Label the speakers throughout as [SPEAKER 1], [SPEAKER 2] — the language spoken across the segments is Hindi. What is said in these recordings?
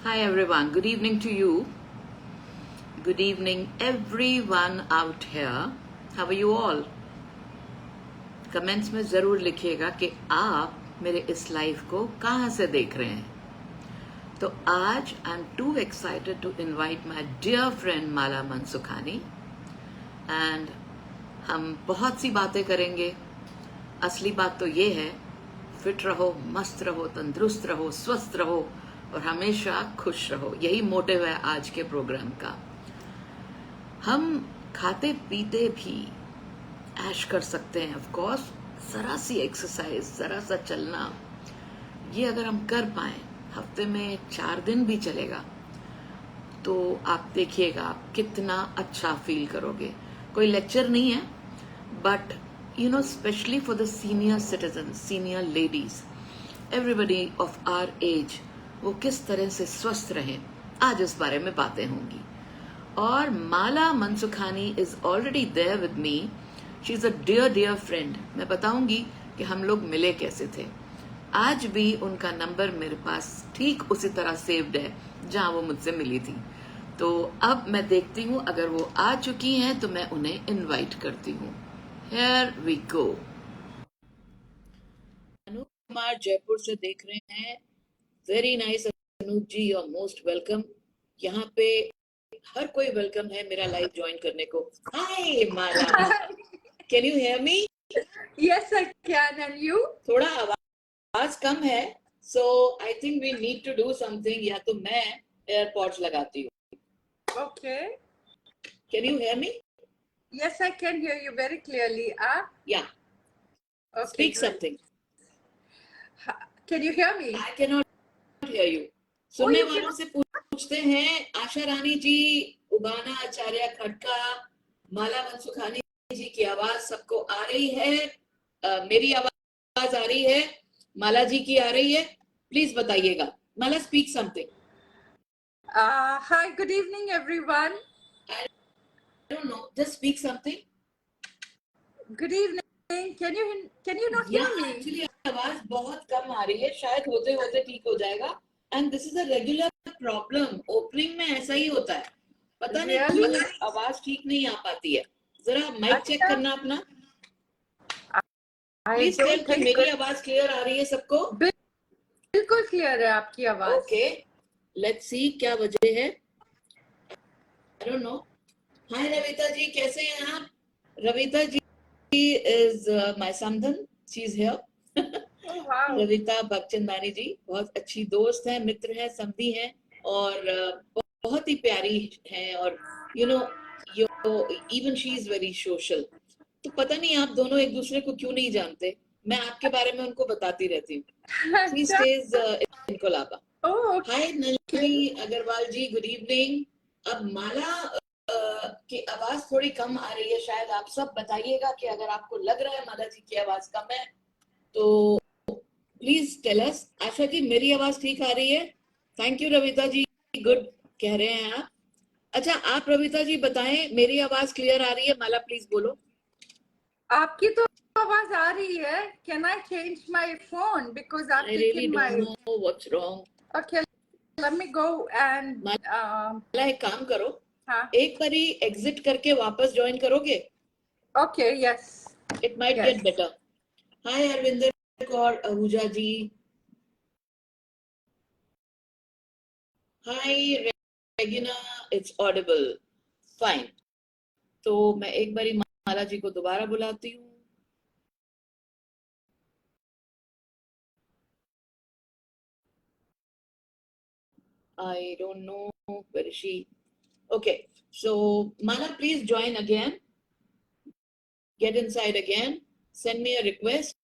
[SPEAKER 1] Hi everyone, good evening to you. Good evening everyone out here. How are you all? Comments में ज़रूर लिखिएगा कि आप मेरे इस लाइव को कहाँ से देख रहे हैं। तो आज I am too excited to invite my dear friend Mala Mansukhani and हम बहुत सी बातें करेंगे। असली बात तो ये है, फिट रहो, मस्त रहो, तंदुरुस्त रहो, स्वस्थ रहो और हमेशा खुश रहो। यही मोटिव है आज के प्रोग्राम का। हम खाते पीते भी ऐश कर सकते हैं, ऑफ कोर्स। जरा सी एक्सरसाइज, जरा सा चलना, ये अगर हम कर पाए, हफ्ते में 4 दिन भी चलेगा, तो आप देखिएगा आप कितना अच्छा फील करोगे। कोई लेक्चर नहीं है, but you know, especially for the senior citizens, senior ladies, everybody of our age, वो किस तरह से स्वस्थ रहें, आज इस बारे में बातें होंगी। और Mala Mansukhani is already there with me. She is a dear friend. मैं बताऊंगी कि हम लोग मिले कैसे थे। आज भी उनका नंबर मेरे पास ठीक उसी तरह सेव्ड है जहां वो मुझसे मिली थी। तो अब मैं देखती हूँ, अगर वो आ चुकी हैं तो मैं उन्हें इनवाइट करती हूँ। Here we go. Anoop Kumar Jaipur से देख रहे हैं। Very nice Anoop ji, you are most welcome. यहाँ पे हर कोई वेलकम है मेरा लाइव ज्वाइन करने को। Hi Mala, can you hear me?
[SPEAKER 2] Yes, I can. And you?
[SPEAKER 1] थोड़ा आवाज कम है, so I think we need to do something. या तो मैं एयरपॉड्स लगाती हूँ।
[SPEAKER 2] Okay.
[SPEAKER 1] Can you hear me?
[SPEAKER 2] Yes, I can hear you very clearly.
[SPEAKER 1] Yeah.
[SPEAKER 2] Okay.
[SPEAKER 1] Speak
[SPEAKER 2] good.
[SPEAKER 1] something.
[SPEAKER 2] Can you hear me?
[SPEAKER 1] I cannot hear you. सुनने वालों से पूछते हैं, आशा रानी जी, उबाना आचार्य खटका, माला मनसुखानी जी की आवाज सबको आ रही है? मेरी आवाज आ रही है? माला जी की आ रही है? प्लीज बताइएगा। Mala, speak something.
[SPEAKER 2] Hi, good evening, everyone.
[SPEAKER 1] I don't know, just speak something.
[SPEAKER 2] Good evening. Can you not hear me?
[SPEAKER 1] Actually आवाज बहुत कम आ रही है, शायद होते होते ठीक हो जाएगा। And this is a regular problem. Opening में ऐसा ही होता है, पता नहीं क्यों आवाज ठीक नहीं आ पाती है। जरा माइक चेक करना अपना। प्लीज टेल कि मेरी आवाज क्लियर आ रही है सबको?
[SPEAKER 2] बिल्कुल क्लियर है आपकी आवाज।
[SPEAKER 1] ओके, लेट्स सी क्या वजह है। I don't know. Hi Ravita ji, कैसे हैं आप? Ravita ji is my samdhan, she is here. Ravita Bhagchandani ji बहुत अच्छी दोस्त है, मित्र है, समधी है और बहुत ही प्यारी है। और you know, even she is very social. तो पता नहीं आप दोनों एक दूसरे को क्यों नहीं जानते, मैं आपके बारे में उनको बताती रहती हूँ। She stays in Colaba. Hi Nalini Agarwal ji, good evening. अब माला की आवाज थोड़ी कम आ रही है, शायद आप सब बताइएगा कि अगर आपको लग रहा है माला जी की आवाज कम है तो please tell us. Asha ji, मेरी आवाज ठीक आ रही है? Thank you Ravita ji, good कह रहे हैं आप। अच्छा, आप रविता जी बताएं, मेरी आवाज क्लियर आ रही है? माला प्लीज बोलो।
[SPEAKER 2] आपकी तो आवाज आ रही है। Can I change my phone because I've
[SPEAKER 1] I really don't know what's wrong.
[SPEAKER 2] Okay, let me go and
[SPEAKER 1] माला एक काम करो,
[SPEAKER 2] हाँ,
[SPEAKER 1] एक बारी एग्जिट करके वापस ज्वाइन करोगे?
[SPEAKER 2] Okay, yes.
[SPEAKER 1] It might get better. Hi Arvinder Kaur Ahuja ji. Hi Regina, it's audible. Fine. तो मैं एक बारी माला जी को दोबारा बुलाती हूँ। I don't know where is she. Okay, so Mala, please join again. Get inside again. Send me a request.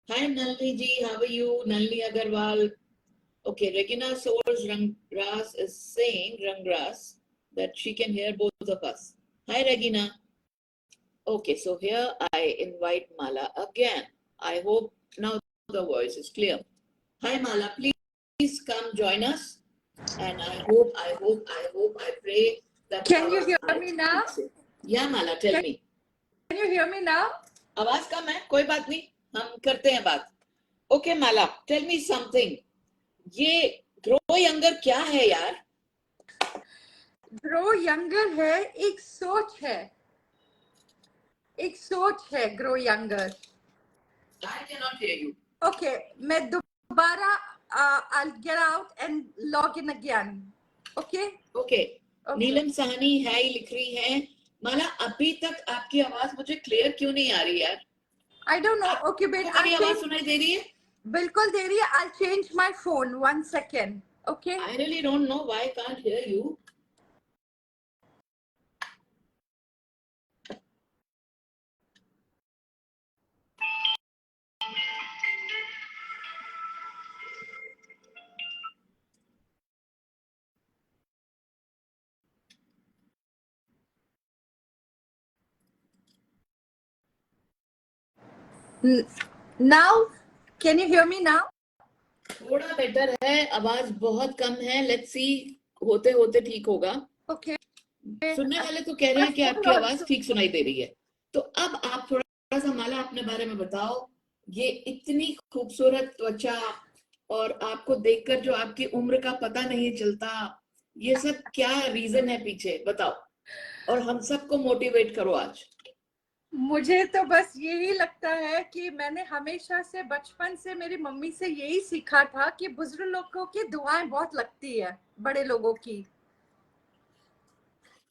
[SPEAKER 1] Hi Nalini ji, how are you? Nalini Agarwal. Okay, Regina Source Rangras is saying, Rangras, that she can hear both of us. Hi Regina. Okay, so here I invite Mala again. I hope now the voice is clear. Hi Mala, please come join us. And I hope, I pray that.
[SPEAKER 2] Can you hear me now?
[SPEAKER 1] Yeah Mala, tell me.
[SPEAKER 2] Can you hear me now?
[SPEAKER 1] आवाज कम है, कोई बात नहीं, हम करते हैं बात। Okay Mala, tell me something. ये ग्रो यंगर क्या है यार?
[SPEAKER 2] ग्रो यंगर है, एक सोच है, एक सोच है grow younger.
[SPEAKER 1] I cannot hear you.
[SPEAKER 2] Okay, मैं दोबारा I'll get out and log in again. Okay
[SPEAKER 1] okay, Neelam Sahni है लिख रही है. माला, अभी तक आपकी आवाज मुझे क्लियर क्यों नहीं आ रही यार?
[SPEAKER 2] आई डोंट नो. ओके बेट,
[SPEAKER 1] मेरी आवाज सुनाई दे रही है?
[SPEAKER 2] बिल्कुल दे रही है. I'll change my phone. 1 second. Okay.
[SPEAKER 1] I really don't know why I can't hear you.
[SPEAKER 2] Now, can you hear me now?
[SPEAKER 1] थोड़ा बेटर है, आवाज बहुत कम है. लेट्स सी, होते होते ठीक होगा.
[SPEAKER 2] Okay.
[SPEAKER 1] सुनने वाले तो कह रहे हैं कि आपकी आवाज ठीक सुनाई दे रही है. तो अब आप थोड़ा सा माला अपने बारे में बताओ. ये इतनी खूबसूरत त्वचा और आपको देखकर जो आपकी उम्र का पता नहीं चलता, ये सब क्या रीजन है पीछे, बताओ. और हम सबको मोटिवेट करो आज.
[SPEAKER 2] मुझे तो बस यही लगता है कि मैंने हमेशा से बचपन से मेरी मम्मी से यही सीखा था कि बुजुर्ग लोगों की दुआएं बहुत लगती है बड़े लोगों की.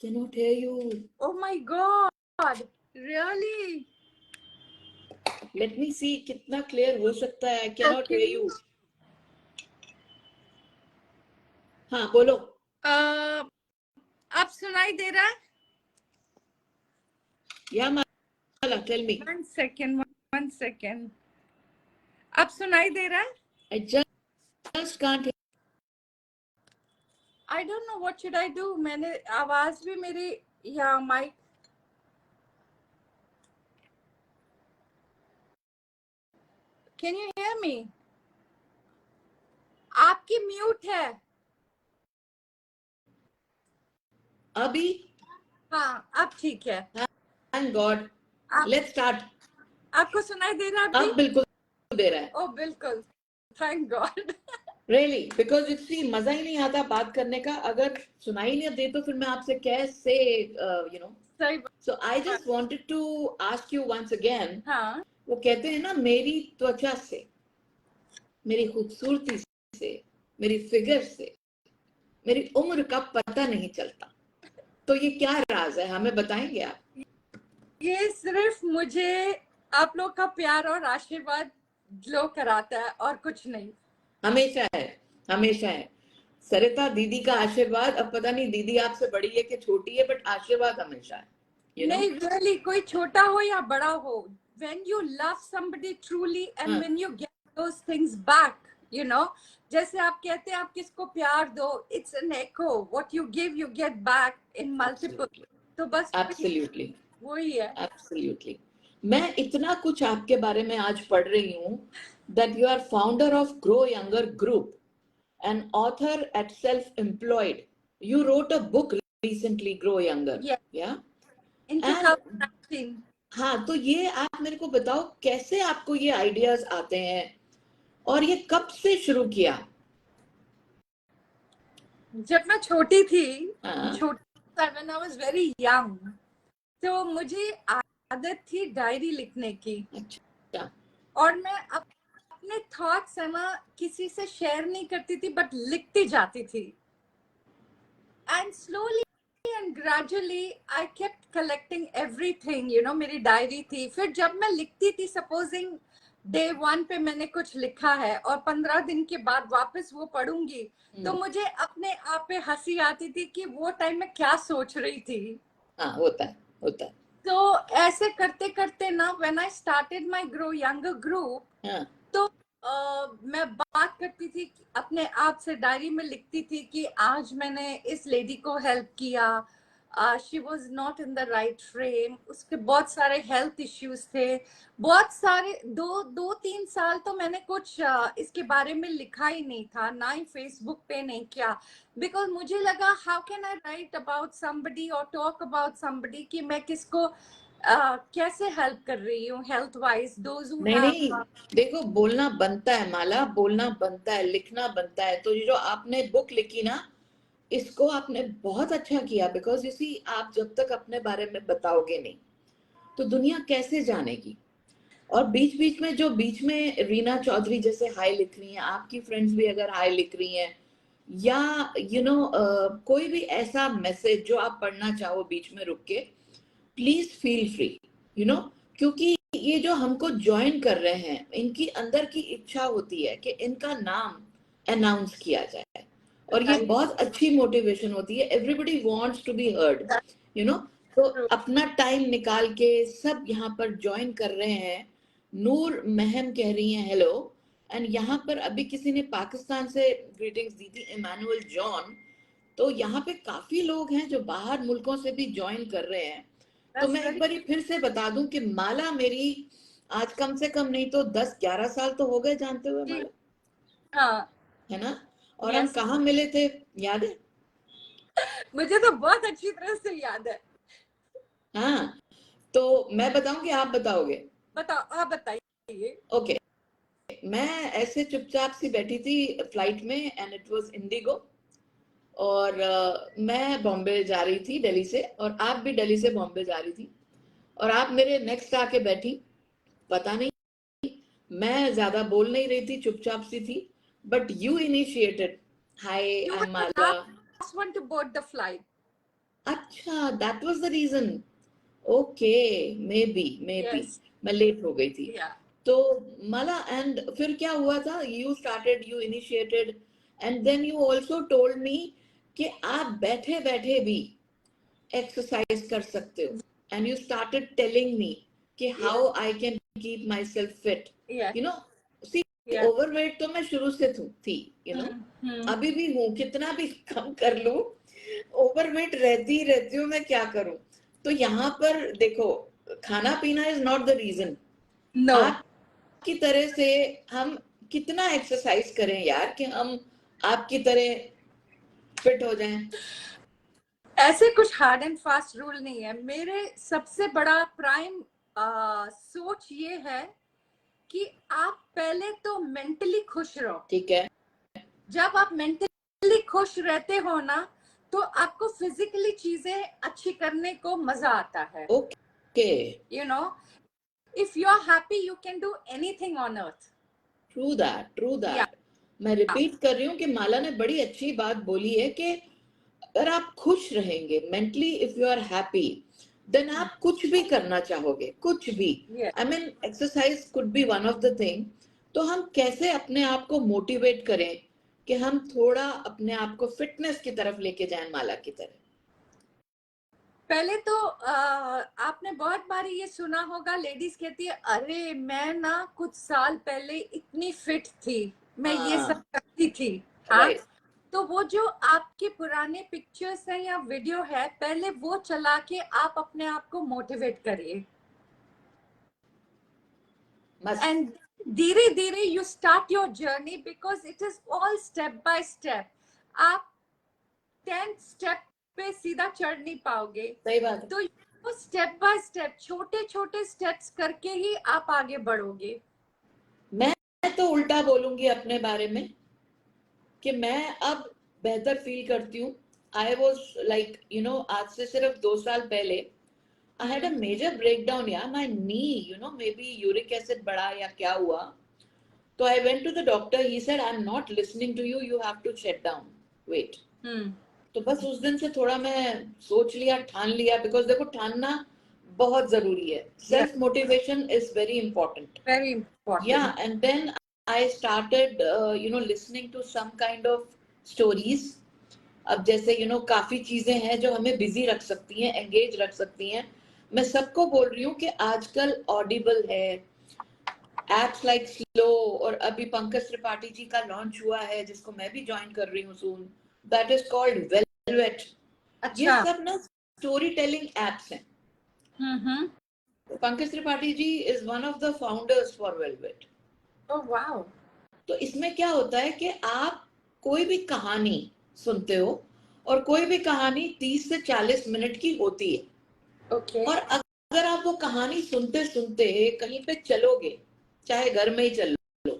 [SPEAKER 1] Cannot hear you.
[SPEAKER 2] Oh my God, really?
[SPEAKER 1] Let me see कितना क्लियर हो सकता है. Cannot hear you. हाँ बोलो.
[SPEAKER 2] अब सुनाई दे रहा है?
[SPEAKER 1] या माला, tell me.
[SPEAKER 2] 1 second, 1 second. अब सुनाई दे रहा है?
[SPEAKER 1] I just can't.
[SPEAKER 2] I don't know what should I do. मैंने आवाज भी मेरी या mic. Can you hear me? आपकी म्यूट है.
[SPEAKER 1] अभी?
[SPEAKER 2] हाँ, अब ठीक है.
[SPEAKER 1] Thank God. Let's start.
[SPEAKER 2] आपको सुनाई दे रहा है अभी?
[SPEAKER 1] अब बिल्कुल दे रहा है.
[SPEAKER 2] ओ बिल्कुल. Thank God.
[SPEAKER 1] Really, because it's see, मजा ही नहीं आता बात करने का. अगर सुनाई नहीं दे तो फिर मैं आपसे कैसे, you know.
[SPEAKER 2] सही बात.
[SPEAKER 1] So I just wanted to ask you once again.
[SPEAKER 2] हाँ.
[SPEAKER 1] वो कहते हैं ना, मेरी त्वचा से, मेरी खूबसूरती से, मेरी फिगर से मेरी उम्र का पता नहीं चलता. तो ये क्या राज है, हमें बताएंगे आप?
[SPEAKER 2] ये सिर्फ मुझे आप लोग का प्यार और आशीर्वाद ग्लो कराता है और कुछ नहीं.
[SPEAKER 1] हमेशा है, हमेशा है. सरिता दीदी का आशीर्वाद. अब पता नहीं दीदी आपसे बड़ी है कि छोटी है, बट आशीर्वाद हमेशा है. You know?
[SPEAKER 2] नहीं, really, कोई छोटा हो या बड़ा हो, when you love somebody truly and when you get those things back, you know, जैसे आप कहते हैं आप किसको प्यार दो, it's an echo. What you give, you get back in multiple. तो बस
[SPEAKER 1] Absolutely.
[SPEAKER 2] वही है.
[SPEAKER 1] Absolutely. मैं इतना कुछ आपके बारे में आज पढ़ रही हूँ that you are founder of Grow Younger Group, an author at Self-Employed. You wrote a book recently, Grow Younger.
[SPEAKER 2] Yeah. In 2019.
[SPEAKER 1] हाँ, तो ये आप मेरे को बताओ कैसे आपको ये आइडियाज आते हैं और ये कब से शुरू किया?
[SPEAKER 2] जब मैं छोटी थी,
[SPEAKER 1] हाँ.
[SPEAKER 2] when I was very young, तो मुझे आदत थी डायरी लिखने की.
[SPEAKER 1] अच्छा.
[SPEAKER 2] और मैं अपने थॉट्स है ना किसी से शेयर नहीं करती थी, बट लिखती जाती थी. And slowly and gradually I kept collecting everything, you know. मेरी डायरी थी. फिर जब मैं लिखती थी, सपोजिंग डे 1 पे मैंने कुछ लिखा है और 15 दिन के बाद वापस वो पढ़ूंगी, तो मुझे अपने आप पे हंसी आती थी कि वो टाइम में क्या सोच रही थी.
[SPEAKER 1] हाँ, होता है, होता है.
[SPEAKER 2] तो ऐसे करते करते ना, when I started my grow younger group, तो मैं बात करती थी अपने आप से, डायरी में लिखती थी कि आज मैंने इस लेडी को हेल्प किया. She was not in the right frame. उसके बहुत सारे हेल्थ इश्यूज थे, बहुत सारे. 2-3 साल तो मैंने कुछ इसके बारे में लिखा ही नहीं था, ना ही फेसबुक पे नहीं किया, बिकॉज मुझे लगा how can I right about somebody और टॉक अबाउट समबडी कि मैं किसको कैसे हेल्प कर रही हूँ हेल्थ वाइज दोज हु
[SPEAKER 1] नहीं, देखो बोलना बनता है माला, बोलना बनता है, लिखना बनता है। तो ये जो आपने बुक लिखी ना, इसको आपने बहुत अच्छा किया, बिकॉज इसी आप जब तक अपने बारे में बताओगे नहीं तो दुनिया कैसे जानेगी। और बीच बीच में जो बीच में रीना चौधरी जैसे हाय लिख रही हैं, आपकी फ्रेंड्स भी अगर हाय लिख रही हैं, या कोई भी ऐसा मैसेज जो आप पढ़ना चाहो बीच में रुक के, प्लीज फील फ्री, क्योंकि ये जो हमको ज्वाइन कर रहे हैं, इनकी अंदर की इच्छा होती है कि इनका नाम अनाउंस किया जाए, और ये बहुत अच्छी मोटिवेशन होती है। Everybody wants to be heard, तो अपना टाइम निकाल के सब यहाँ पर ज्वाइन कर रहे हैं। नूर महम कह रही हैं हेलो, एंड यहाँ पर अभी किसी ने पाकिस्तान से ग्रीटिंग्स दी थी, इमानुअल जॉन। तो यहाँ पे काफी लोग हैं जो बाहर मुल्कों से भी ज्वाइन कर रहे हैं। तो मैं एक बार फिर से बता दूं कि माला मेरी आज कम से कम नहीं तो 10-11 साल तो हो गए जानते हुए माला,
[SPEAKER 2] हाँ
[SPEAKER 1] है ना। और हम कहाँ मिले थे, याद है?
[SPEAKER 2] मुझे तो बहुत अच्छी तरह से याद है।
[SPEAKER 1] हाँ, तो मैं बताऊं कि आप बताओगे?
[SPEAKER 2] बताओ, आप बताइए।
[SPEAKER 1] ओके, मैं ऐसे चुपचाप सी बैठी थी फ्लाइट में, एंड इट वाज इंडिगो, और मैं बॉम्बे जा रही थी दिल्ली से, और आप भी दिल्ली से बॉम्बे जा रही थी, और आप मेरे नेक्स्ट आके बैठी। पता नहीं, मैं ज्यादा बोल नहीं रही थी, चुपचाप सी थी, but you initiated, hi I am Mala.
[SPEAKER 2] Last one to board the flight.
[SPEAKER 1] अच्छा, that was the reason. Okay, maybe मैं लेट हो गई थी। तो माला, एंड फिर क्या हुआ था? You started, you initiated, and then you also told me कि आप बैठे बैठे भी एक्सरसाइज कर सकते हो, and you started telling me कि how I can keep myself fit. See, overweight तो मैं शुरू से थी, अभी भी हूँ, कितना भी कम कर लूं, ओवरवेट रहती हूँ, मैं क्या करूं। तो यहाँ पर देखो, खाना पीना इज नॉट द रीजन। आपकी तरह से हम कितना एक्सरसाइज करें यार कि हम आपकी तरह फिट हो जाएं।
[SPEAKER 2] ऐसे कुछ हार्ड एंड फास्ट रूल नहीं है। मेरे सबसे बड़ा प्राइम सोच ये है कि आप पहले तो मेंटली खुश रहो।
[SPEAKER 1] ठीक है।
[SPEAKER 2] जब आप मेंटली खुश रहते हो ना, तो आपको फिजिकली चीजें अच्छी करने को मजा आता है।
[SPEAKER 1] Okay,
[SPEAKER 2] if you are happy you can do anything on earth.
[SPEAKER 1] True that. मैं रिपीट कर रही हूँ कि माला ने बड़ी अच्छी बात बोली है कि अगर आप खुश रहेंगे mentally, if you are happy, then आप कुछ भी करना चाहोगे, कुछ भी। I mean exercise could be one of the thing. तो हम कैसे अपने आप को मोटिवेट करें कि हम थोड़ा अपने आप को फिटनेस की तरफ लेके जाएं, माला की तरह?
[SPEAKER 2] पहले तो आपने बहुत बार ये सुना होगा, लेडीज कहती है अरे मैं ना कुछ साल पहले इतनी फिट थी, मैं ये सब करती थी। हाँ, तो वो जो आपके पुराने पिक्चर्स है या वीडियो है, पहले वो चला के आप अपने आप को मोटिवेट करिए, एंड धीरे धीरे you start your journey, because it is all step by step. आप 10th स्टेप पे सीधा चढ़ नहीं पाओगे।
[SPEAKER 1] सही बात है।
[SPEAKER 2] तो वो स्टेप बाय स्टेप, छोटे छोटे स्टेप्स करके ही आप आगे बढ़ोगे। मैं
[SPEAKER 1] तो उल्टा बोलूंगी अपने बारे में कि मैं अब बेहतर फील करती हूँ। आई वॉज लाइक आज से सिर्फ 2 साल पहले I had a major breakdown, yeah, my knee, maybe uric acid बढ़ा या क्या हुआ। तो I went to the doctor, he said I'm not listening to you, you have to shut down, wait. तो बस उस दिन से थोड़ा मैं सोच लिया, ठान लिया, बिकॉज देखो ठानना बहुत जरूरी है। Self motivation is very important, yeah, and then I started listening to some kind of stories. अब जैसे काफी चीजें हैं जो हमें बिजी रख सकती हैं, एंगेज रख सकती हैं। मैं सबको बोल रही हूँ कि आजकल ऑडिबल है, एप्स लाइक स्लो, और अभी पंकज त्रिपाठी जी का लॉन्च हुआ है जिसको मैं भी ज्वाइन कर रही हूँ soon, that is called Velvet. ये सब ना स्टोरी टेलिंग एप्स हैं। Pankaj Tripathi ji is one of the founders for Velvet.
[SPEAKER 2] Oh wow.
[SPEAKER 1] तो इसमें क्या होता है कि आप कोई भी कहानी सुनते हो, और कोई भी कहानी 30 से 40 मिनट की होती है। और अगर आप वो कहानी सुनते सुनते कहीं पे चलोगे, चाहे घर में ही चल लो,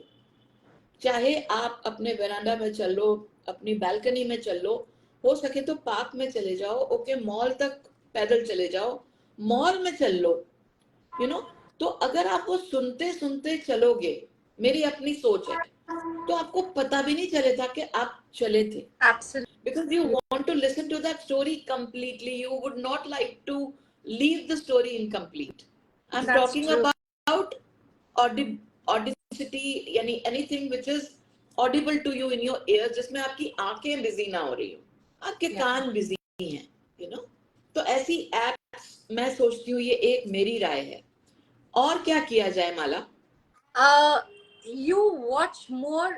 [SPEAKER 1] चाहे आप अपने वरांडा में चल लो, अपनी बालकनी में चल लो, हो सके तो पार्क में चले जाओ, ओके, मॉल तक पैदल चले जाओ, मॉल में चल लो, यू नो, तो अगर आप वो सुनते सुनते चलोगे, मेरी अपनी सोच है, तो आपको पता भी नहीं चलेगा कि आप चले थे.
[SPEAKER 2] Absolutely.
[SPEAKER 1] Because you want to listen to that story completely, you would not like to leave the story incomplete. I'm
[SPEAKER 2] That's
[SPEAKER 1] talking
[SPEAKER 2] true.
[SPEAKER 1] about audacity, यानी anything which is audible to you in your ears, जिसमें आपकी आंखें बिजी ना हो रही हो, आपके कान बिजी हैं, you know. तो ऐसी एप्स मैं सोचती हूँ, ये एक मेरी राय है. और क्या किया जाए माला?
[SPEAKER 2] You watch more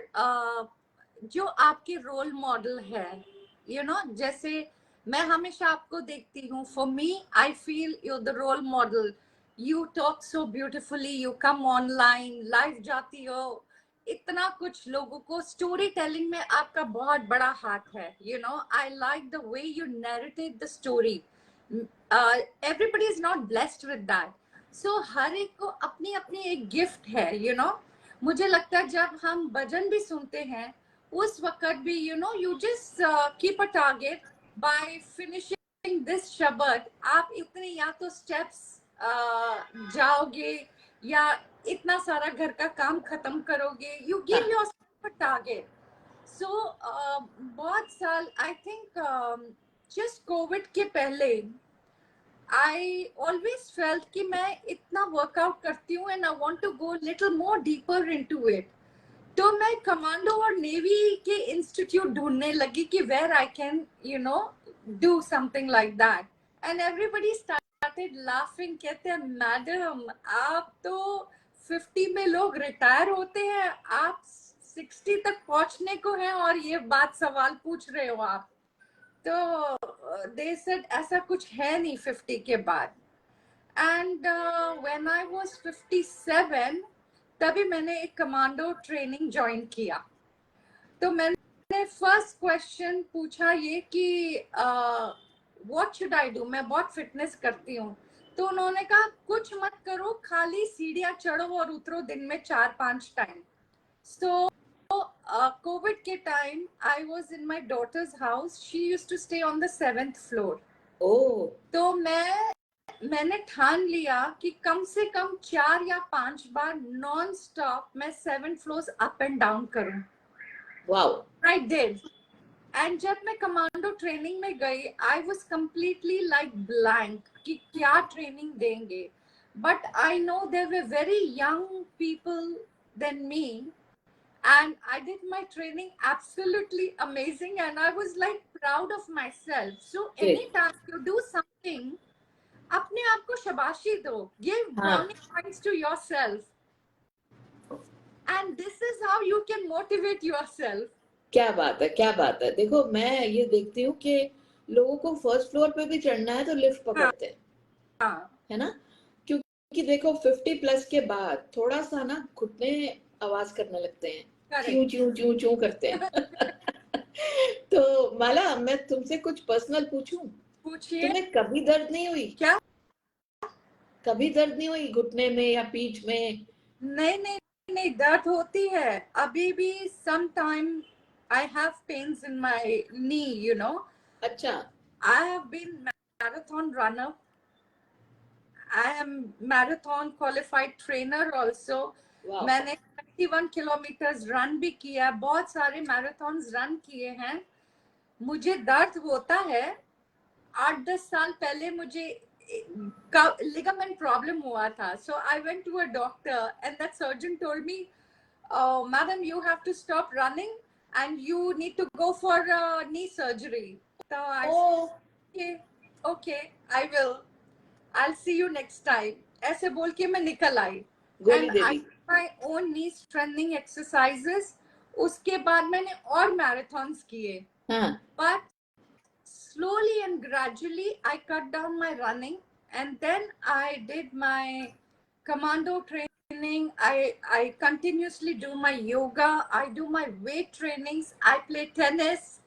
[SPEAKER 2] जो आपके रोल मॉडल है, you know, जैसे मैं हमेशा आपको देखती हूँ. For me, I feel you're the role model. You talk so beautifully, you come online, live जाती हो, इतना कुछ लोगों को स्टोरी टेलिंग में आपका बहुत बड़ा हाथ है. You know, I like the way you narrated the story. Everybody is not blessed with that. So हर एक को अपनी अपनी एक गिफ्ट है, you know. मुझे लगता है जब हम भजन भी सुनते हैं उस वक्त भी, you know, you just keep a target by finishing this शब्द. आप इतने या तो स्टेप्स जाओगे या इतना सारा घर का काम खत्म करोगे. You give yourself a target. So बहुत साल, I think just COVID के पहले I always felt कि मैं इतना वर्कआउट करती हूँ and I want to go little more deeper into it. तो मैं कमांडो और नेवी के इंस्टीट्यूट ढूंढने लगी कि where I can, you know, do something like that. And everybody started laughing. कहते हैं मैडम आप तो 50 में लोग रिटायर होते हैं, आप 60 तक पहुंचने को हैं और ये बात सवाल पूछ रहे हो आप. तो they said ऐसा कुछ है नहीं 50 के बाद. And when I was 57, तभी मैंने एक कमांडो ट्रेनिंग ज्वाइन किया. तो मैंने फर्स्ट क्वेश्चन पूछा ये कि what should I do? मैं बहुत फिटनेस करती हूँ. तो उन्होंने कहा कुछ मत करो, खाली सीढ़ियाँ चढ़ो और उतरो दिन में 4-5 टाइम. So COVID के time I was in my daughter's house. She used to stay on the 7th floor.
[SPEAKER 1] Oh.
[SPEAKER 2] तो मैंने ठान लिया कि कम से कम 4 या 5 बार नॉन स्टॉप मैं 7 फ्लोर्स अप एंड डाउन करूं.
[SPEAKER 1] Wow.
[SPEAKER 2] I did. And जब मैं कमांडो ट्रेनिंग में गई, I was completely like blank कि क्या ट्रेनिंग देंगे. But I know there were very young people than me. And I did my training absolutely amazing and I was like proud of myself. So anytime you do something, अपने आप को शाबाशी दो. Give brownie points to yourself. And this is how you can motivate yourself.
[SPEAKER 1] क्या बात है, क्या बात है. देखो मैं ये देखती हूँ कि लोगों को फर्स्ट फ्लोर पे भी चढ़ना है तो लिफ्ट पकड़ते हैं, है ना, क्योंकि देखो 50 प्लस के बाद थोड़ा सा ना घुटने आवाज करने लगते हैं, चूं चूं चूं चूं करते हैं. तो माला मैं तुमसे कुछ पर्सनल पूछूं?
[SPEAKER 2] पूछिए.
[SPEAKER 1] तुम्हें कभी दर्द नहीं हुई?
[SPEAKER 2] क्या
[SPEAKER 1] कभी दर्द नहीं हुई घुटने में या पीठ में?
[SPEAKER 2] नहीं, दर्द होती है अभी भी. sometime I have pains in my knee, you know.
[SPEAKER 1] अच्छा.
[SPEAKER 2] I have been marathon runner. I am marathon qualified trainer also. Wow. मैंने 21 किलोमीटर रन भी किया, बहुत सारे मैराथन्स रन किए हैं. मुझे दर्द होता है. 8-10 साल पहले मुझे ligament problem हुआ था. So I went to a doctor and that surgeon told me, oh, madam, you have to stop running and you need to go for knee surgery. So I said, okay, I will. I'll see you next time. ऐसे बोल के मैं निकल आई. And I did my own knee strengthening exercises. उसके बाद मैंने और marathons किए. But slowly and gradually I cut down my running and then I did my commando training. I continuously do my yoga. I do my weight trainings. I play tennis.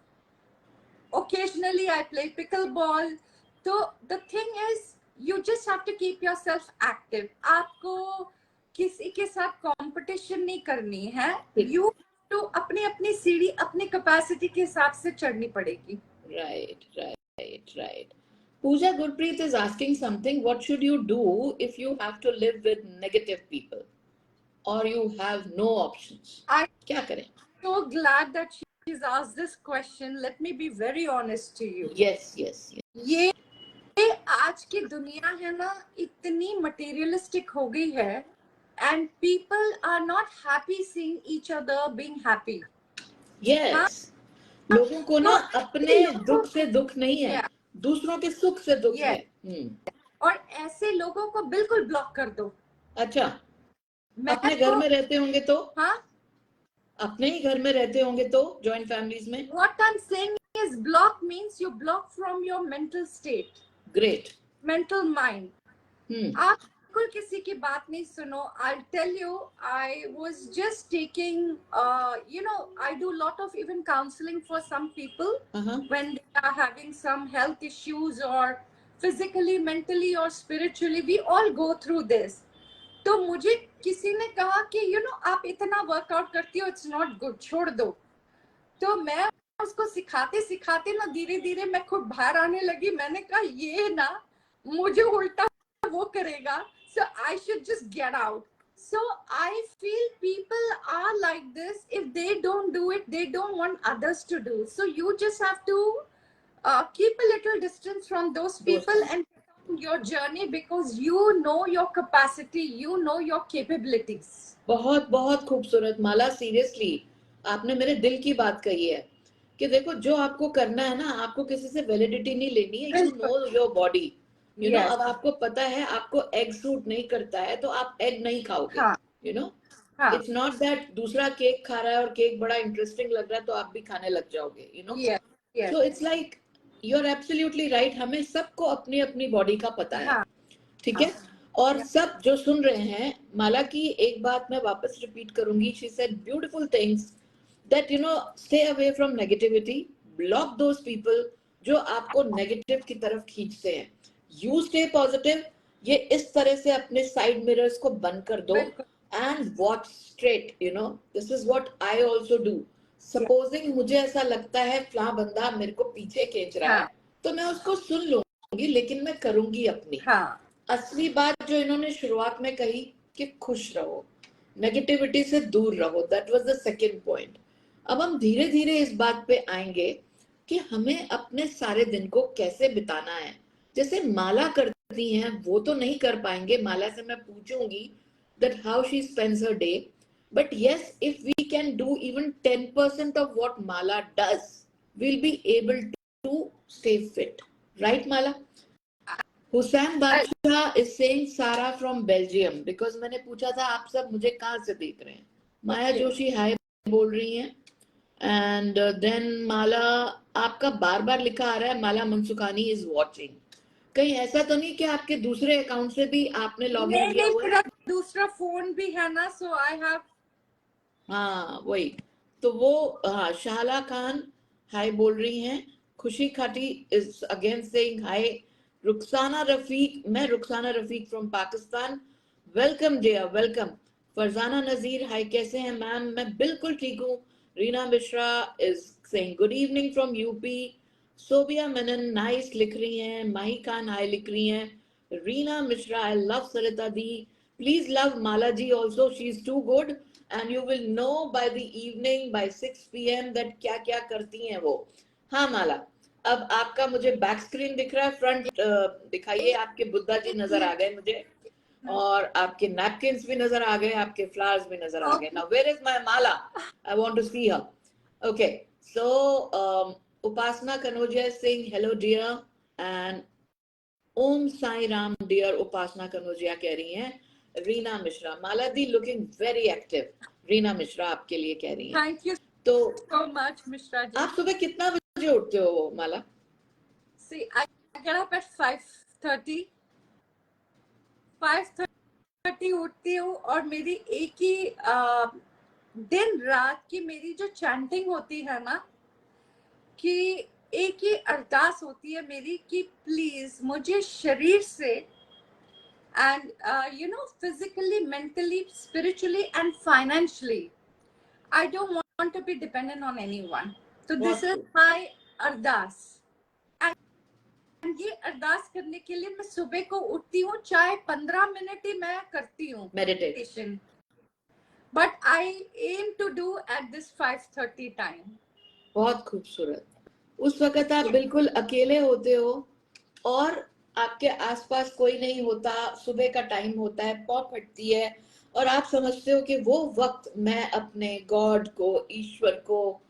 [SPEAKER 2] Occasionally I play pickleball. So the thing is, you just have to keep yourself active. आपको किसी के साथ कंपटीशन नहीं करनी है. You to अपनी अपनी सीढ़ी अपनी कैपेसिटी के हिसाब से चढ़नी पड़ेगी.
[SPEAKER 1] Right. Pooja Gurpreet is asking something. What should you do if you have to live with negative people or you have no options? क्या करें?
[SPEAKER 2] So glad that she's asked this question. Let me be very honest to you.
[SPEAKER 1] Yes.
[SPEAKER 2] ये आज की दुनिया है ना, इतनी मटेरियलिस्टिक हो गई है, and people are not happy seeing each other being happy.
[SPEAKER 1] Yes. लोगों को ना अपने दुख से दुख नहीं है, दूसरों के सुख से दुख है.
[SPEAKER 2] और ऐसे लोगों को बिल्कुल ब्लॉक कर दो.
[SPEAKER 1] अच्छा, अपने घर में रहते होंगे तो? हाँ, अपने ही घर में रहते होंगे तो जॉइंट फैमिलीज में?
[SPEAKER 2] What I'm saying is block means you block from your mental state.
[SPEAKER 1] Great.
[SPEAKER 2] Mental mind. आप बिल्कुल किसी की बात नहीं सुनो. I'll tell you, I was just taking, I do a lot of even counseling for some people when they are having some health issues or physically, mentally or spiritually. We all go through this. तो मुझे किसी ने कहा कि आप इतना वर्कआउट करती हो, इट्स नॉट गुड, छोड़ दो. तो मैं उसको सिखाते सिखाते ना धीरे धीरे मैं खुद बाहर आने लगी. मैंने कहा ये ना मुझे उल्टा वो करेगा, so I should just get out. So I feel people are like this. If they don't do it, they don't want others to do. So you just have to keep a little distance from those people and your journey, because you know your capacity, you know your capabilities.
[SPEAKER 1] बहुत बहुत खूबसूरत माला. सीरियसली आपने मेरे दिल की बात कही है कि देखो जो आपको करना है ना, आपको किसी से वैलिडिटी नहीं लेनी है. You know your body, you know. अब आपको पता है आपको एग सूट नहीं करता है तो आप एग नहीं खाओगे. You know, it's not that दूसरा केक खा रहा है और केक बड़ा इंटरेस्टिंग लग रहा है तो आप भी खाने लग जाओगे. You know, so it's like you are absolutely right. हमें सबको अपनी अपनी बॉडी का पता है. ठीक है. और सब जो सुन रहे हैं, माला की एक बात मैं वापस रिपीट करूंगी. She said beautiful things that stay away from negativity, block those people जो आपको नेगेटिव की तरफ खींचते हैं. You stay positive. ये इस तरह से अपने साइड मिरर्स को बंद कर दो and watch straight. This is what I also do. Supposing मुझे ऐसा लगता है फला बंदा मेरे को पीछे खींच रहा है तो मैं उसको सुन लूंगी, लेकिन मैं करूंगी अपनी. असली बात जो इन्होंने शुरुआत में कही कि खुश रहो, नेगेटिविटी से दूर रहो, that was the second point. अब हम धीरे धीरे इस बात पे आएंगे कि हमें अपने सारे दिन को कैसे बिताना है. जैसे माला करती हैं वो तो नहीं कर पाएंगे. माला से मैं पूछूंगी that how she spends her day, but yes, if we can do even 10% of what Mala does, we'll be able to stay fit. Right, Mala? Hussain Badshah is saying Sara from Belgium, because मैंने पूछा था आप सब मुझे कहाँ से देख रहे हैं. माया जोशी हाय बोल रही हैं. एंड देन माला, आपका बार बार लिखा आ रहा है माला मनसुखानी इज वॉचिंग. कहीं ऐसा तो नहीं कि आपके दूसरे अकाउंट से भी आपने लॉग इन किया हुआ है?
[SPEAKER 2] दूसरा फोन भी है ना, सो आई हैव.
[SPEAKER 1] हाँ वही तो वो. हाँ, शाहला खान हाय बोल रही हैं. Khushi Khati is again saying hi. Rukhsana Rafiq, मैं Rukhsana Rafiq from Pakistan. Welcome Zia, welcome. Farzana Nazir hi, कैसे हैं मैम? मैं बिल्कुल ठीक हूँ. Reena Mishra is saying good evening from UP. Sobia Menon nice लिख रही हैं. माही खान हाय लिख रही हैं. Reena Mishra I love Sarita the. Please love Mala ji also, she is too good and you will know by the evening by 6 PM that क्या क्या करती हैं वो. हाँ माला, अब आपका मुझे बैक स्क्रीन दिख रहा है. फ्रंट दिखाइए. आपके बुद्धा जी नजर आ गए मुझे और आपके नैपकिन्स भी नजर आ गए, आपके फ्लावर्स भी नजर आ गए. Now where is my Mala? I want to see her. Okay, so Upasana Kanoja is saying hello dear and Om Sai Ram dear. Upasana Kanoja कह रही हैं. रीना मिश्रा, माला दी looking very active. Reena Mishra आपके लिए कह रही हैं.
[SPEAKER 2] Thank you
[SPEAKER 1] तो
[SPEAKER 2] so much मिश्रा जी.
[SPEAKER 1] आप सुबह कितना बजे उठते हो माला?
[SPEAKER 2] See, I get up at 5:30. 5:30 उठती हूँ और मेरी एक ही दिन रात की मेरी जो चैंटिंग होती है ना, कि एक ही अरदास होती है मेरी कि प्लीज मुझे शरीर से and physically, mentally, spiritually and financially, I don't want to be dependent on anyone. So this is my ardas. And ये अरदास करने के लिए मैं सुबह को उठती हूँ, चाहे 15 मिनट ही मैं करती हूँ meditation, but I am to do at this 5:30 time.
[SPEAKER 1] बहुत खूबसूरत. उस वक्त आप बिल्कुल अकेले होते हो और आपके आसपास कोई नहीं होता, सुबह का टाइम होता है, पौ फटती है और आप समझते हो कि वो वक्त मैं अपने गॉड को, ईश्वर को,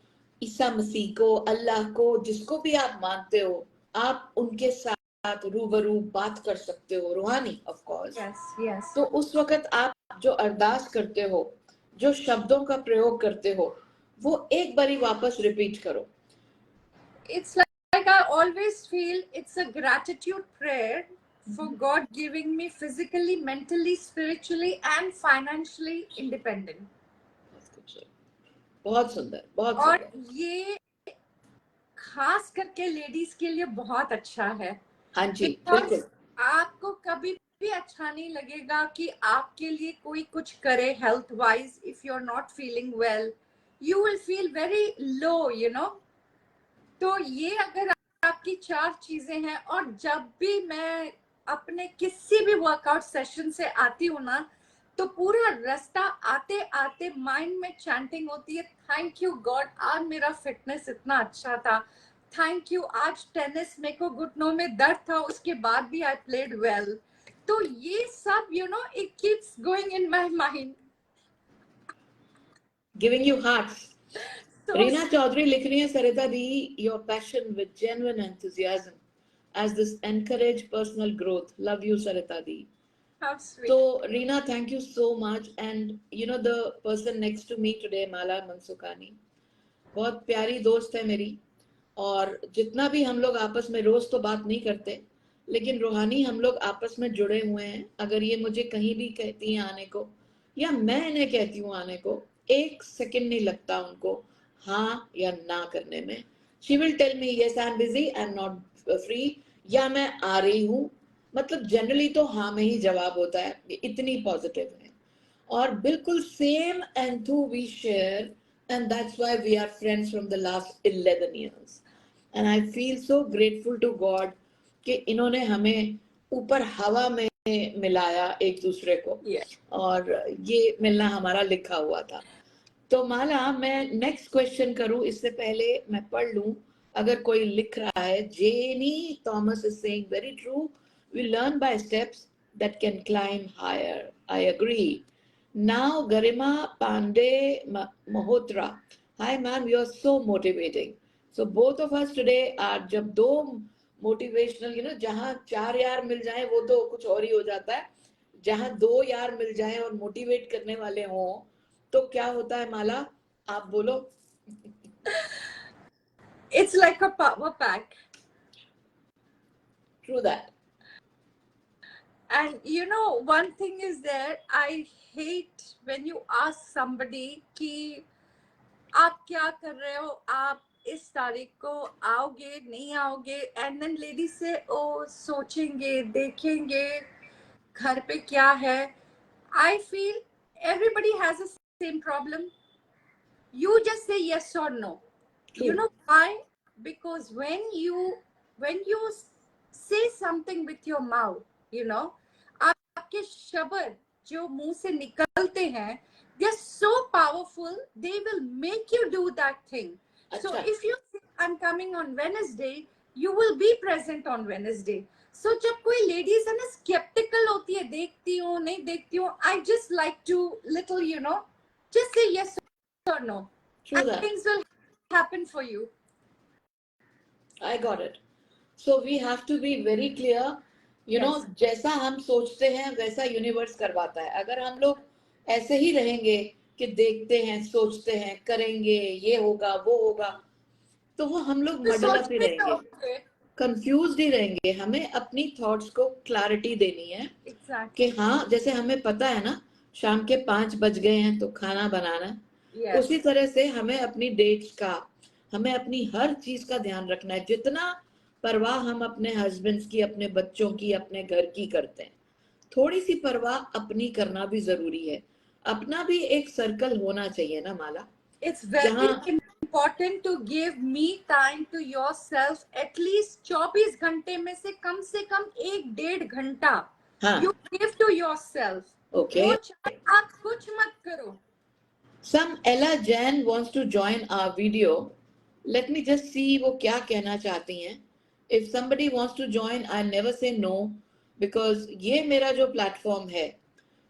[SPEAKER 1] ईसा मसीह को, अल्लाह को, जिसको भी आप मानते हो, आप उनके साथ रूबरू बात कर सकते हो, रूहानी ऑफ कोर्स.
[SPEAKER 2] yes.
[SPEAKER 1] तो उस वक्त आप जो अरदास करते हो, जो शब्दों का प्रयोग करते हो, वो एक बारी वापस रिपीट करो.
[SPEAKER 2] It's like I always feel it's a gratitude prayer for God giving me physically, mentally, spiritually and financially independent.
[SPEAKER 1] बहुत सुंदर, बहुत
[SPEAKER 2] और
[SPEAKER 1] सुंदर.
[SPEAKER 2] ये खास करके लेडीज के लिए बहुत अच्छा है.
[SPEAKER 1] हाँ जी, बिल्कुल.
[SPEAKER 2] आपको कभी भी अच्छा नहीं लगेगा कि आपके लिए कोई कुछ करे health wise. If you are not feeling well, you will feel very low, तो ये अगर आपकी 4 चीजें हैं, और जब भी मैं अपने किसी भी वर्कआउट सेशन से आती हूँ ना, तो पूरा रास्ता आते आते माइंड में चैंटिंग होती है, थैंक यू गॉड, आज मेरा फिटनेस इतना अच्छा था, थैंक यू, आज टेनिस मेरे को घुटनों में दर्द था, उसके बाद भी आई प्लेड वेल. तो ये सब it keeps going in my mind,
[SPEAKER 1] giving you hearts. Reena Chaudhary लिख रही है, Sarita di, your passion with genuine enthusiasm as this encourage personal growth. Love you, Sarita Di.
[SPEAKER 2] How sweet.
[SPEAKER 1] So Reena, thank you so much. And the person next to me today, Mala Mansukhani, बहुत प्यारी दोस्त है मेरी, और जितना भी हम लोग आपस में रोज तो बात नहीं करते, लेकिन रूहानी हम लोग आपस में जुड़े हुए हैं. अगर ये मुझे कहीं भी कहती हैं आने को, या मैं इन्हें कहती हूँ आने को, एक सेकंड नहीं लगता उनको हाँ या ना करने में. She will tell me yes I am busy, I am not free, या मैं आ रही हूँ. मतलब जनरली तो हाँ में ही जवाब होता है. इतनी पॉजिटिव है और बिल्कुल same enthu we share, and that's why we are friends from the last 11 years. And I feel so grateful to God कि इन्होंने हमें ऊपर हवा में मिलाया एक दूसरे को. और ये मिलना हमारा लिखा हुआ था. तो माला, मैं नेक्स्ट क्वेश्चन करूं इससे पहले मैं पढ़ लूं अगर कोई लिख रहा है. Jenny Thomas is saying very true, we learn by steps that can climb higher. I agree. Now Garima Pandey Malhotra, hi ma'am, you are so motivating. So both of us today are, जब दो motivational, जहाँ 4 यार मिल जाए वो तो कुछ और ही हो जाता है, जहाँ 2 यार मिल जाए और मोटिवेट करने वाले हों तो क्या होता है माला, आप बोलो.
[SPEAKER 2] It's like a power pack.
[SPEAKER 1] True that.
[SPEAKER 2] And one thing is there, I hate when you ask somebody कि आप क्या कर रहे हो, आप इस तारीख को आओगे नहीं आओगे, and then ladies say ओ सोचेंगे, देखेंगे घर पे क्या है. I feel everybody has the same problem. You just say yes or no. True. You know why? Because when you say something with your mouth, आपके शब्द जो मुंह से निकलते हैं, they're so powerful, they will make you do that thing. So if you say I'm coming on Wednesday, you will be present on Wednesday. So जब कोई ladies है ना skeptical होती है, देखती हूँ नहीं देखती हूँ, I just like to little just say yes or no.
[SPEAKER 1] True that.
[SPEAKER 2] Things will happen for you.
[SPEAKER 1] I got it. So we have to be very clear. Yes. जैसा हम सोचते हैं वैसा यूनिवर्स करवाता है. अगर हम लोग ऐसे ही रहेंगे कि देखते हैं, सोचते हैं, करेंगे, ये होगा वो होगा, तो वो हम लोग मडल अप ही रहेंगे, कंफ्यूज्ड ही रहेंगे. हमें अपनी थॉट्स को क्लैरिटी देनी है. Exactly. कि हाँ, जैसे हमें पता है ना शाम के 5 बज गए हैं तो खाना बनाना. Yes. उसी तरह से हमें अपनी डेट्स का, हमें अपनी हर चीज का ध्यान रखना है, जितना परवाह हम अपने हस्बैंड्स की, अपने बच्चों की, अपने घर की करते हैं, थोड़ी सी परवाह अपनी करना भी जरूरी है। अपना भी एक सर्कल होना चाहिए ना माला।
[SPEAKER 2] It's very important to give me time to yourself. At least 24 घंटे में से कम 1-1.5 घंटा
[SPEAKER 1] हाँ,
[SPEAKER 2] you give to yourself.
[SPEAKER 1] okay.
[SPEAKER 2] वो चाहे आप कुछ मत करो.
[SPEAKER 1] Some Ella Jan wants to join our video. Let me just see वो क्या कहना चाहती हैं. If somebody wants to join, I never say no, because ये मेरा जो platform है,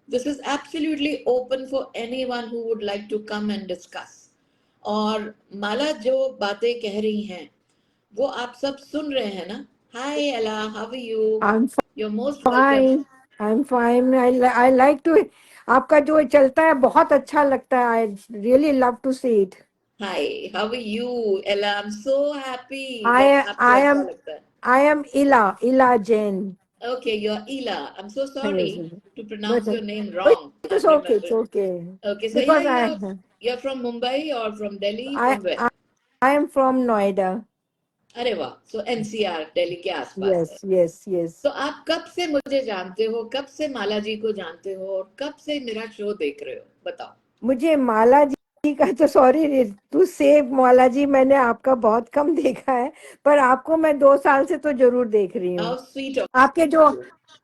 [SPEAKER 1] this is absolutely open for anyone who would like to come and discuss. और माला जो बातें कह रही हैं वो आप सब सुन रहे हैं ना. Hi Ella, how are you?
[SPEAKER 3] I'm
[SPEAKER 1] You're most welcome.
[SPEAKER 3] fine. I'm fine. I like to. आपका जो चलता है बहुत अच्छा लगता है. I really love to see it.
[SPEAKER 1] Hi, how are you, Ella? I'm so happy that आपको अच्छा लगता है.
[SPEAKER 3] I am Ila Jain.
[SPEAKER 1] Okay, you're Ila. I'm so sorry
[SPEAKER 3] Yes.
[SPEAKER 1] to pronounce
[SPEAKER 3] But
[SPEAKER 1] your name wrong.
[SPEAKER 3] it's
[SPEAKER 1] I'm
[SPEAKER 3] okay. It's
[SPEAKER 1] remembering.
[SPEAKER 3] okay.
[SPEAKER 1] Okay, so
[SPEAKER 3] Because
[SPEAKER 1] yeah, you're from Mumbai or from Delhi?
[SPEAKER 3] I
[SPEAKER 1] From where?
[SPEAKER 3] I am from Noida.
[SPEAKER 1] अरे वाह, so NCR, दिल्ली के आसपास है.
[SPEAKER 3] Yes.
[SPEAKER 1] तो आप कब से मुझे जानते हो, कब से माला जी को जानते हो, और कब से मेरा शो देख रहे हो, बताओ.
[SPEAKER 3] मुझे माला जी का तो सॉरी टू से माला जी, मैंने आपका बहुत कम देखा है, पर आपको मैं 2 साल से तो जरूर देख रही हूँ.
[SPEAKER 1] How sweet of
[SPEAKER 3] आपके जो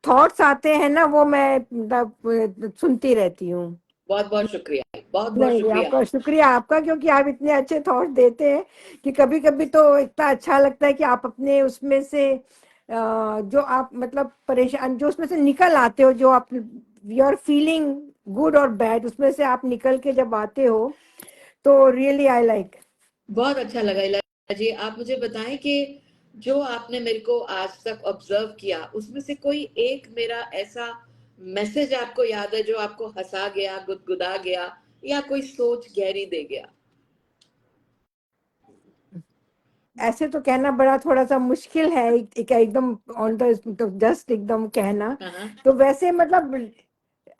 [SPEAKER 3] थॉट्स आते हैं ना वो मैं मतलब सुनती रहती हूँ.
[SPEAKER 1] बहुत बहुत शुक्रिया, बहुत बहुत
[SPEAKER 3] नहीं,
[SPEAKER 1] शुक्रिया.
[SPEAKER 3] आपका शुक्रिया आपका, क्योंकि आप इतने अच्छे थॉट देते हैं कि कभी कभी तो इतना अच्छा लगता है कि आप अपने उसमें से जो आप मतलब परेशान जो उसमें से निकल आते हो, जो आप यू आर फीलिंग गुड और बैड, उसमें से आप निकल के जब आते हो तो रियली आई लाइक.
[SPEAKER 1] बहुत अच्छा लगा इला जी. आप मुझे बताएं कि जो आपने मेरे को आज तक ऑब्जर्व किया, उसमें से कोई एक मेरा ऐसा मैसेज आपको याद है जो आपको हंसा गया, गुदगुदा गया, या कोई सोच गहरी दे गया?
[SPEAKER 3] ऐसे तो कहना बड़ा थोड़ा सा मुश्किल है, एकदम ऑन द जस्ट एकदम कहना. तो वैसे मतलब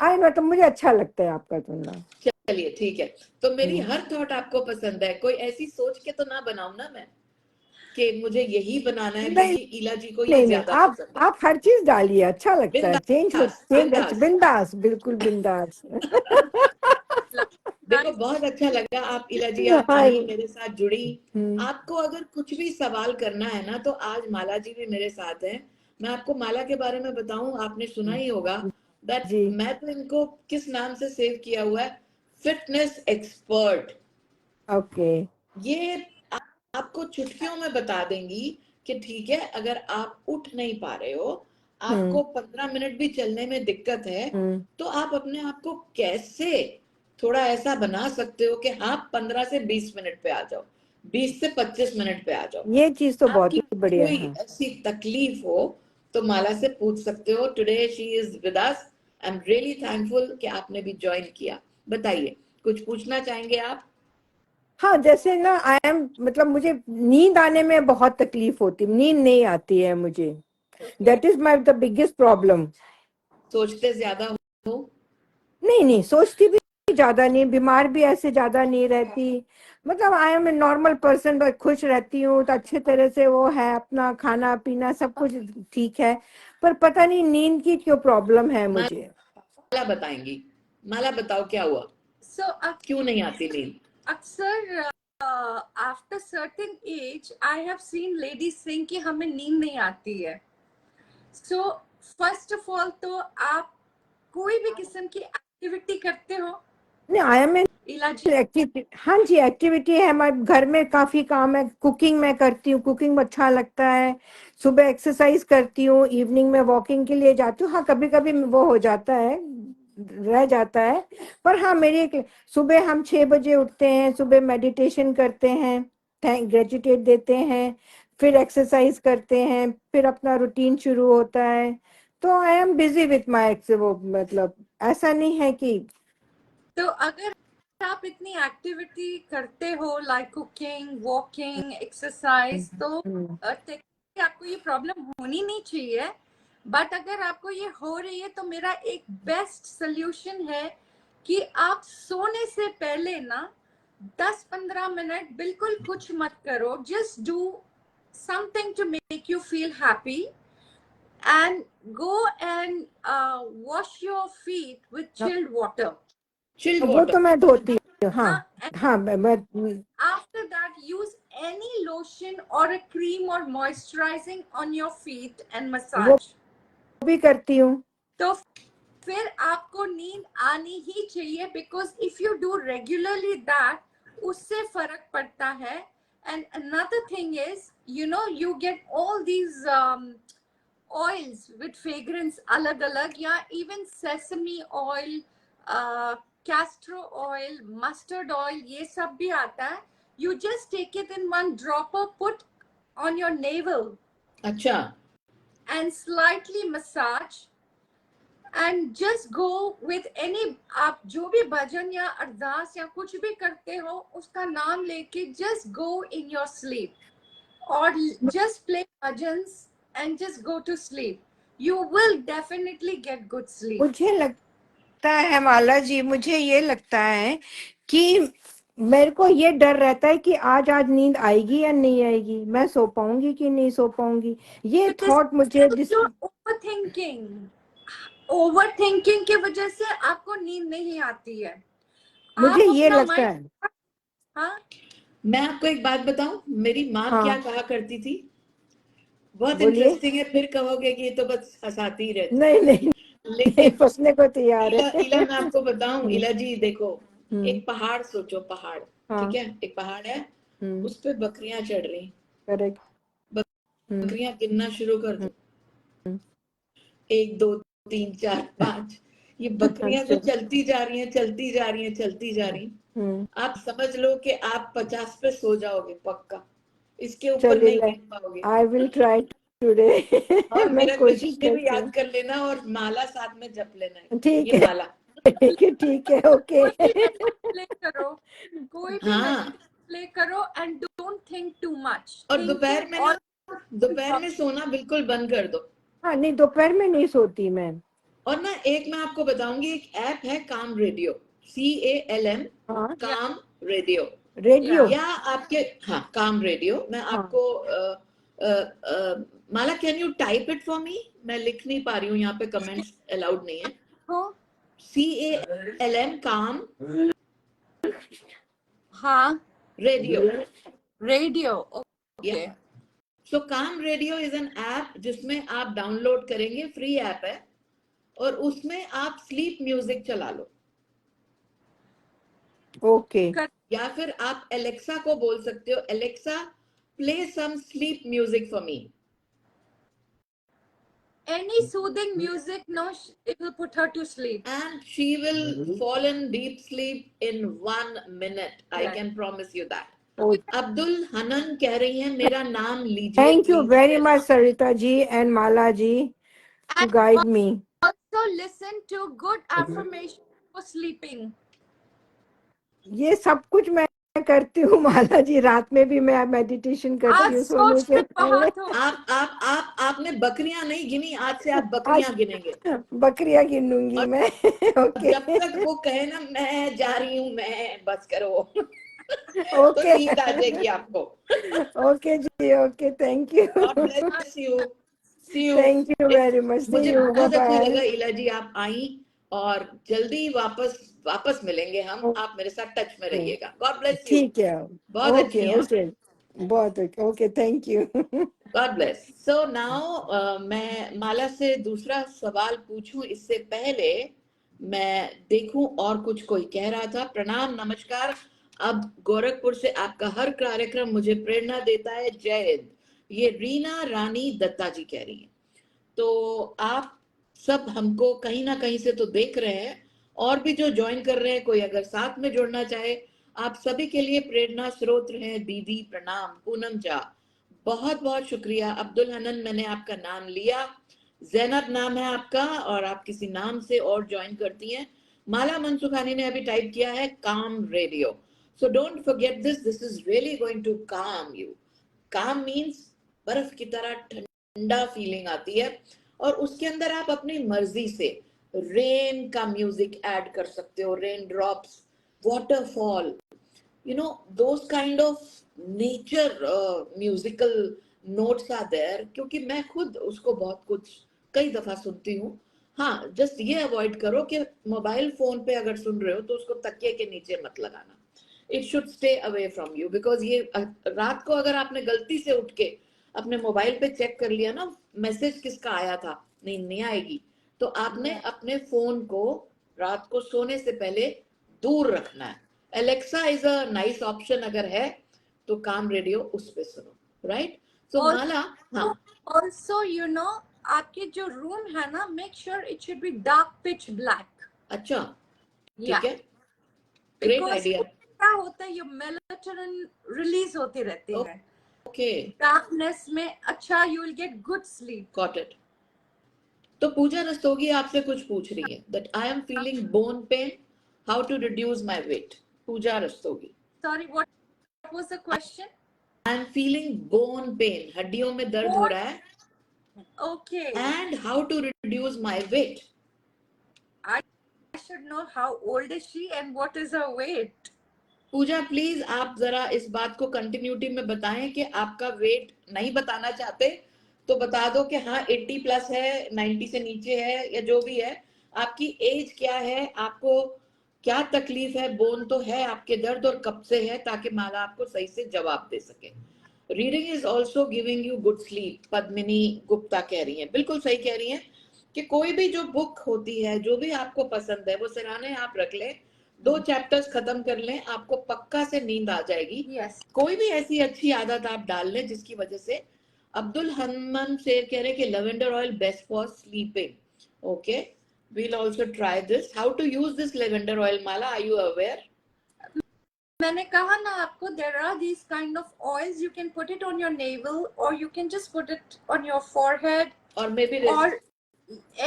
[SPEAKER 3] आई नो, तो मुझे अच्छा लगता है आपका सुनना.
[SPEAKER 1] चलिए ठीक है. तो मेरी हर थॉट आपको पसंद है, कोई ऐसी सोच के तो ना बनाऊं ना मैं कि मुझे यही बनाना है क्योंकि इला जी को ये ज्यादा पसंद है.
[SPEAKER 3] आप हर चीज डालिए, अच्छा लगता है.
[SPEAKER 1] बिंदास.
[SPEAKER 3] बिंदास, बिल्कुल बिंदास.
[SPEAKER 1] देखो बहुत अच्छा लगा आप इला जी, आप आई, मेरे साथ जुड़ी. आपको अगर कुछ भी सवाल करना है ना, तो आज माला जी भी मेरे साथ हैं. मैं आपको माला के बारे में बताऊं, आपने सुना ही होगा दैट मैं तो इनको किस नाम से सेव किया हुआ है, फिटनेस एक्सपर्ट.
[SPEAKER 3] ओके.
[SPEAKER 1] ये आपको चुटकियों में बता देंगी कि ठीक है, अगर आप उठ नहीं पा रहे हो, आपको 15 मिनट भी चलने में दिक्कत है, तो आप अपने आप को कैसे थोड़ा ऐसा बना सकते हो कि हाँ 15 से 20 मिनट पे आ जाओ, 20 से 25 मिनट पे आ जाओ.
[SPEAKER 3] ये चीज तो बहुत ही बढ़िया
[SPEAKER 1] कोई
[SPEAKER 3] है.
[SPEAKER 1] ऐसी तकलीफ हो तो माला से पूछ सकते हो. Today she is with us. I am really thankful कि आपने भी ज्वाइन किया. बताइए, कुछ पूछना चाहेंगे आप?
[SPEAKER 3] हाँ, जैसे ना आई एम मतलब मुझे नींद आने में बहुत तकलीफ होती, नींद नहीं आती है मुझे. That is my the biggest problem.
[SPEAKER 1] सोचते ज्यादा हो?
[SPEAKER 3] नहीं, सोचती भी ज्यादा नहीं, बीमार भी ऐसे ज्यादा नहीं रहती. मतलब I am a normal person, बस खुश रहती हूँ तो अच्छे तरह से वो है, अपना खाना पीना सब कुछ ठीक है, पर पता नहीं नींद की क्यों प्रॉब्लम है मुझे.
[SPEAKER 1] माला बताएंगी. माला बताओ क्या हुआ, क्यों नहीं आती नींद?
[SPEAKER 2] अक्सर after certain age I have seen ladies saying कि हमें नींद नहीं आती है. सो फर्स्ट ऑफ ऑल तो आप कोई भी किस्म की एक्टिविटी करते हो?
[SPEAKER 3] नहीं, आई एम एक्टिविटी. हाँ जी, एक्टिविटी है. हमारे घर में काफी काम है. कुकिंग मैं करती हूँ, कुकिंग अच्छा लगता है. सुबह एक्सरसाइज करती हूँ, इवनिंग में वॉकिंग के लिए जाती हूँ. हाँ, कभी कभी वो हो जाता है, रह जाता है. पर हाँ, सुबह हम 6 बजे उठते हैं, सुबह मेडिटेशन करते हैं, ग्रेजुटेट देते हैं, फिर एक्सरसाइज करते हैं, फिर अपना रूटीन शुरू होता है. तो आई एम बिजी विथ माई वो, मतलब ऐसा नहीं है कि.
[SPEAKER 2] तो अगर आप इतनी एक्टिविटी करते हो लाइक कुकिंग, वॉकिंग, एक्सरसाइज, तो आपको ये प्रॉब्लम होनी नहीं चाहिए. बट अगर आपको ये हो रही है तो मेरा एक बेस्ट सोल्यूशन है कि आप सोने से पहले ना 10-15 मिनट बिल्कुल कुछ मत करो, just do something to make you feel happy and go and wash your feet with chilled water.
[SPEAKER 1] Chilled
[SPEAKER 3] वो
[SPEAKER 1] water.
[SPEAKER 3] तो मैं धोती हूँ, हाँ
[SPEAKER 2] And
[SPEAKER 3] हाँ मैं
[SPEAKER 2] after that, use any lotion or a cream or moisturizing on your feet and
[SPEAKER 3] वो
[SPEAKER 2] massage.
[SPEAKER 3] भी करती हूँ.
[SPEAKER 2] तो फिर आपको नींद आनी ही चाहिए, because if you do regularly that, उससे फर्क पड़ता है. And another thing is, you know, you get all these oils with fragrance अलग अलग, या even sesame oil, castor oil, mustard oil, ये सब भी आता है. You just take it in one dropper, put on your navel.
[SPEAKER 1] अच्छा.
[SPEAKER 2] And slightly massage. And just go with any, आप जो भी भजन या अरदास या कुछ भी करते हो उसका नाम लेके just go in your sleep, or just play bhajans and just go to sleep. You will definitely get good sleep.
[SPEAKER 3] मुझे लगता है माला जी, मुझे ये लगता है कि मेरे को ये डर रहता है कि आज नींद आएगी या नहीं आएगी, मैं सो पाऊंगी कि नहीं सो पाऊंगी, ये थॉट मुझे
[SPEAKER 2] ओवरथिंकिंग की वजह से आपको नींद नहीं आती है.
[SPEAKER 3] मुझे ये लगता है.
[SPEAKER 2] हाँ,
[SPEAKER 1] मैं आपको एक बात बताऊं, मेरी माँ
[SPEAKER 3] हाँ,
[SPEAKER 1] क्या कहा करती थी, बहुत
[SPEAKER 3] बोलिए.
[SPEAKER 1] इंटरेस्टिंग है, फिर कहोगे कि ये तो बस हंसाती ही रहती.
[SPEAKER 3] नहीं नहीं
[SPEAKER 1] लेकिन
[SPEAKER 3] फंसने को तैयार है.
[SPEAKER 1] इला मैं आपको बताऊं, इला जी देखो,
[SPEAKER 3] हम्म,
[SPEAKER 1] एक पहाड़ सोचो, पहाड़,
[SPEAKER 3] हाँ,
[SPEAKER 1] ठीक है, एक पहाड़ है, उस पे बकरियां चढ़ रही,
[SPEAKER 3] करेक्ट.
[SPEAKER 1] बकरियां गिनना शुरू कर दो, 1 2 3 4 5, ये बकरियां जो चलती जा रही हैं, चलती जा रही हैं, चलती जा रही हैं, आप समझ लो कि आप 50 पे सो जाओगे पक्का, इसके ऊपर नहीं गिन पाओगे.
[SPEAKER 3] I will try today.
[SPEAKER 1] और
[SPEAKER 3] मैं
[SPEAKER 1] मेरा
[SPEAKER 3] कोशिश
[SPEAKER 1] भी
[SPEAKER 3] करती
[SPEAKER 1] याद
[SPEAKER 3] हूँ.
[SPEAKER 1] कर लेना, और माला साथ में जप लेना है.
[SPEAKER 3] ठीक
[SPEAKER 1] ये
[SPEAKER 3] है,
[SPEAKER 1] माला
[SPEAKER 3] ठीक है, ओके.
[SPEAKER 2] प्ले करो, कोई भी
[SPEAKER 1] हाँ,
[SPEAKER 2] प्ले करो and don't think too much.
[SPEAKER 1] और दोपहर में ना, दोपहर में सोना बिल्कुल बंद कर दो.
[SPEAKER 3] हाँ, नहीं दोपहर में नहीं सोती मैं.
[SPEAKER 1] और ना एक मैं आपको बताऊंगी, एक ऐप है काम रेडियो, CALM,
[SPEAKER 3] हाँ,
[SPEAKER 1] काम रेडियो.
[SPEAKER 3] रेडियो.
[SPEAKER 1] या आपके, हाँ, काम रेडियो, मैं आपको Mala, can you type it for me, मैं लिख नहीं पा रही हूँ, यहाँ पे कमेंट्स अलाउड नहीं है. CALM, काम,
[SPEAKER 2] हाँ,
[SPEAKER 1] रेडियो.
[SPEAKER 2] ओके.
[SPEAKER 1] सो काम रेडियो इज एन ऐप जिसमें आप डाउनलोड करेंगे, फ्री ऐप है, और उसमें आप स्लीप म्यूजिक चला लो.
[SPEAKER 3] ओके.
[SPEAKER 1] या फिर आप एलेक्सा को बोल सकते हो, Alexa play some sleep music for me.
[SPEAKER 2] Any soothing music, no, it will put her to sleep.
[SPEAKER 1] And she will fall in deep sleep in 1 minute. I can promise you that. Abdul Hannan कह रही हैं, मेरा नाम लीजिए.
[SPEAKER 3] Thank you very much Sarita ji and Mala ji to guide me.
[SPEAKER 2] Also listen to good affirmation for sleeping.
[SPEAKER 3] ये सब कुछ मैं करती हूँ माला जी, रात में भी मैं मेडिटेशन करती हूँ सोने से पहले.
[SPEAKER 1] आपने बकरियां नहीं गिनी, आज से आप बकरियां गिनेंगे.
[SPEAKER 3] बकरियां गिनूंगी मैं. ओके.
[SPEAKER 1] जब तक वो कहे ना मैं जा रही हूँ, मैं, बस करो.
[SPEAKER 3] ओके.
[SPEAKER 1] तो नींद आ जाएगी आपको.
[SPEAKER 3] Okay ji, okay, thank you.
[SPEAKER 1] God bless you. See you.
[SPEAKER 3] Thank you very much.
[SPEAKER 1] मुझे बहुत अच्छा लगा इला जी, आप आई, और जल्दी वापस मिलेंगे हम. आप मेरे साथ टच में रहिएगा. God bless you.
[SPEAKER 3] ठीक है.
[SPEAKER 1] बहुत अच्छी हैं.
[SPEAKER 3] ओके, बहुत okay, thank you.
[SPEAKER 1] God bless. So now मैं माला से दूसरा सवाल पूछूं, इससे पहले मैं देखूं और कुछ कोई कह रहा था. प्रणाम, नमस्कार. अब गोरखपुर से आपका हर कार्यक्रम मुझे प्रेरणा देता है. जय हिंद. ये रीना रानी दत्ता जी कह रही है. तो आप सब हमको कहीं ना कहीं से तो देख रहे हैं, और भी जो ज्वाइन कर रहे हैं, कोई अगर साथ में जुड़ना चाहे, आप सभी के लिए प्रेरणा स्रोत हैं. दीदी प्रणाम. पूनम झा बहुत बहुत शुक्रिया. अब्दुल हनन, मैंने आपका नाम लिया. जैनब नाम है आपका, और आप किसी नाम से और ज्वाइन करती हैं. माला मनसुखानी ने अभी टाइप किया है calm radio. So don't forget this. This is really going to calm you. Calm means बर्फ की तरह ठंडा फीलिंग आती है, और उसके अंदर आप अपनी मर्जी से रेन का म्यूजिक ऐड कर सकते हो. Rain drops, waterfall, those kind of nature musical notes are there, क्योंकि मैं खुद उसको बहुत कुछ कई दफा सुनती हूँ. हाँ, जस्ट ये अवॉइड करो कि मोबाइल फोन पे अगर सुन रहे हो तो उसको तकिए के नीचे मत लगाना. It should stay away from you, because ये रात को अगर आपने गलती से उठ के अपने मोबाइल पे चेक कर लिया ना मैसेज किसका आया था, नींद नहीं आएगी. तो आपने अपने फोन को रात को सोने से पहले दूर रखना है. Alexa is a nice option, अगर है तो काम रेडियो उस पे सुनो. राइट. सो माला, हाँ,
[SPEAKER 2] ऑल्सो आपके जो रूम है ना, make sure it should be dark pitch black.
[SPEAKER 1] अच्छा, ठीक है, ग्रेट आइडिया.
[SPEAKER 2] क्या होता है, ये मेलाटोनिन रिलीज होते रहते हैं.
[SPEAKER 1] ओके,
[SPEAKER 2] डार्कनेस में अच्छा, you will get good sleep.
[SPEAKER 1] Got it. तो पूजा रस्तोगी आपसे कुछ पूछ रही है that I am feeling bone pain, how to reduce my weight. Puja Rastogi.
[SPEAKER 2] Sorry, what was the question?
[SPEAKER 1] I am feeling bone pain, हड्डियों में दर्द हो रहा है.
[SPEAKER 2] Okay.
[SPEAKER 1] And how to reduce my weight.
[SPEAKER 2] I should know how old is she and what is her weight.
[SPEAKER 1] Pooja please आप जरा इस बात को कंटिन्यूटी में बताएं कि आपका वेट नहीं बताना चाहते तो बता दो कि हाँ 80 प्लस है, 90 से नीचे है, या जो भी है. आपकी एज क्या है, आपको क्या तकलीफ है, बोन तो है आपके दर्द, और कब से है, ताकि माला आपको सही से जवाब दे सके. Reading is also giving you good sleep. Padmini Gupta कह रही है, बिल्कुल सही कह रही है, कि कोई भी जो बुक होती है जो भी आपको पसंद है वो सिराने आप रख लें, 2 चैप्टर्स खत्म कर लें, आपको पक्का से नींद आ जाएगी.
[SPEAKER 2] Yes.
[SPEAKER 1] कोई भी ऐसी अच्छी आदत आप डाल लें जिसकी वजह से. अब्दुल हनुमान शेर कह रहे हैं कि lavender oil best for sleeping. Okay, we'll also try this. How to use this lavender oil, Mala? Are you aware?
[SPEAKER 2] मैंने कहा ना आपको, there are these kind of oils, you can put it on your navel or you can just put it on your forehead
[SPEAKER 1] or maybe
[SPEAKER 2] or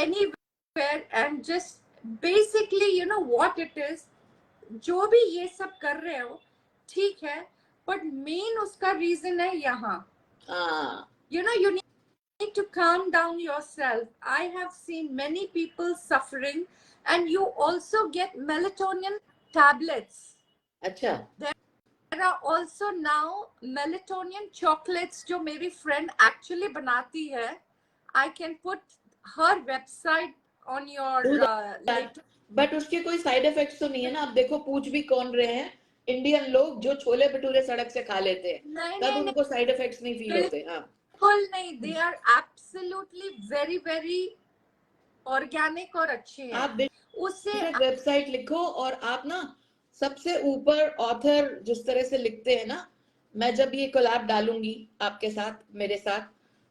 [SPEAKER 2] anywhere, and just basically what it is. जो भी ये सब कर रहे हो ठीक है, but main उसका reason है यहाँ. You need to calm down yourself. I have seen many people suffering, and you also get melatonin tablets.
[SPEAKER 1] अच्छा.
[SPEAKER 2] There are also now melatonin chocolates जो मेरी friend actually बनाती है. I can put her website on your
[SPEAKER 1] but उसके कोई साइड इफेक्ट्स तो नहीं है ना. अब देखो पूछ भी कौन रहे हैं, इंडियन लोग जो छोले भटूरे सड़क से खा लेते हैं, तब उनको साइड इफेक्ट्स नहीं फील होते. हाँ,
[SPEAKER 2] बिल्कुल नहीं. They are absolutely very very organic और अच्छे हैं.
[SPEAKER 1] आप
[SPEAKER 2] उससे
[SPEAKER 1] वेबसाइट लिखो, और आप ना सबसे ऊपर ऑथर जिस तरह से लिखते हैं ना, मैं जब ये कोलैब डालूंगी आपके साथ, मेरे साथ,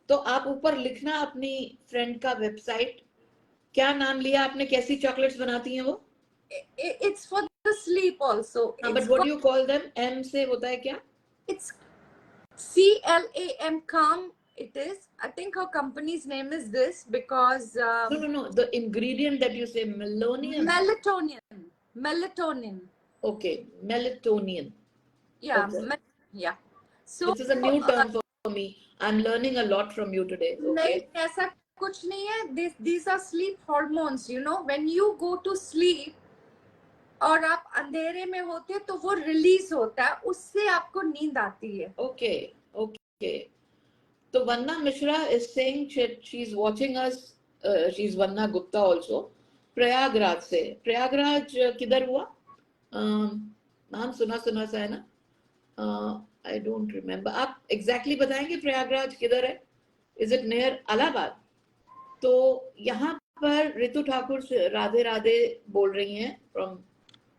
[SPEAKER 1] तो आप ऊपर लिखना अपनी फ्रेंड का वेबसाइट. क्या नाम लिया आपने, कैसी चॉकलेट्स बनाती हैं वो?
[SPEAKER 2] It's for the sleep also.
[SPEAKER 1] But what do you call them? M से होता है क्या?
[SPEAKER 2] It's CLAM, calm. It is. I think her company's name is this because
[SPEAKER 1] no. The ingredient that you say,
[SPEAKER 2] melatonin.
[SPEAKER 1] Okay, melatonin.
[SPEAKER 2] Yeah,
[SPEAKER 1] okay.
[SPEAKER 2] Yeah. So
[SPEAKER 1] this is a new term for me. I'm learning a lot from you today. Okay.
[SPEAKER 2] नहीं, ऐसा कुछ नहीं है. These are sleep hormones. When you go to sleep और आप अंधेरे में होते हैं तो वो रिलीज होता है, उससे आपको नींद आती है.
[SPEAKER 1] Okay. तो वन्ना Mishra is saying she's watching us. She's Vanna Gupta also. Prayagraj से. प्रयागराज किधर हुआ? नाम सुना सा है ना. I don't remember. आप exactly बताएंगे प्रयागराज किधर है? Is it near Allahabad? तो यहाँ पर रितु ठाकुर राधे राधे बोल रही हैं from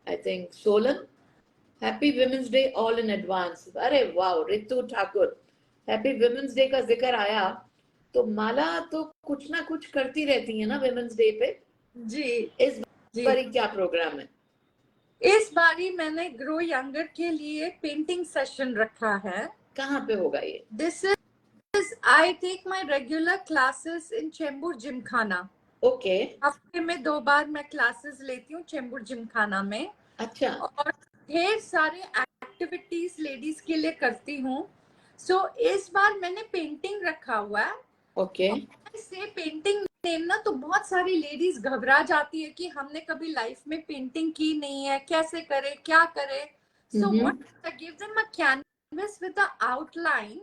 [SPEAKER 1] I think Solan. Happy women's day all in advance. अरे वाह Ritu Thakur, happy women's day का जिक्र आया तो माला तो कुछ ना कुछ करती रहती है ना विमेंस डे पे.
[SPEAKER 2] जी.
[SPEAKER 1] इस बारी क्या प्रोग्राम है?
[SPEAKER 2] इस बारी मैंने ग्रो यंगर के लिए पेंटिंग सेशन रखा है.
[SPEAKER 1] कहाँ पे होगा ये?
[SPEAKER 2] This is I take my regular classes in Chembur Gymkhana.
[SPEAKER 1] Okay.
[SPEAKER 2] हफ्ते में 2 बार मैं क्लासेस लेती हूँ चेंबूर जिमखाना में.
[SPEAKER 1] अच्छा.
[SPEAKER 2] और ढेर सारे एक्टिविटीज लेडीज के लिए करती हूँ. सो इस बार मैंने पेंटिंग रखा हुआ है.
[SPEAKER 1] ओके.
[SPEAKER 2] से पेंटिंग नेम ना, तो बहुत सारी लेडीज घबरा जाती है कि हमने कभी लाइफ में पेंटिंग की नहीं है, कैसे करे, क्या करे. So what I give them a canvas with the outline.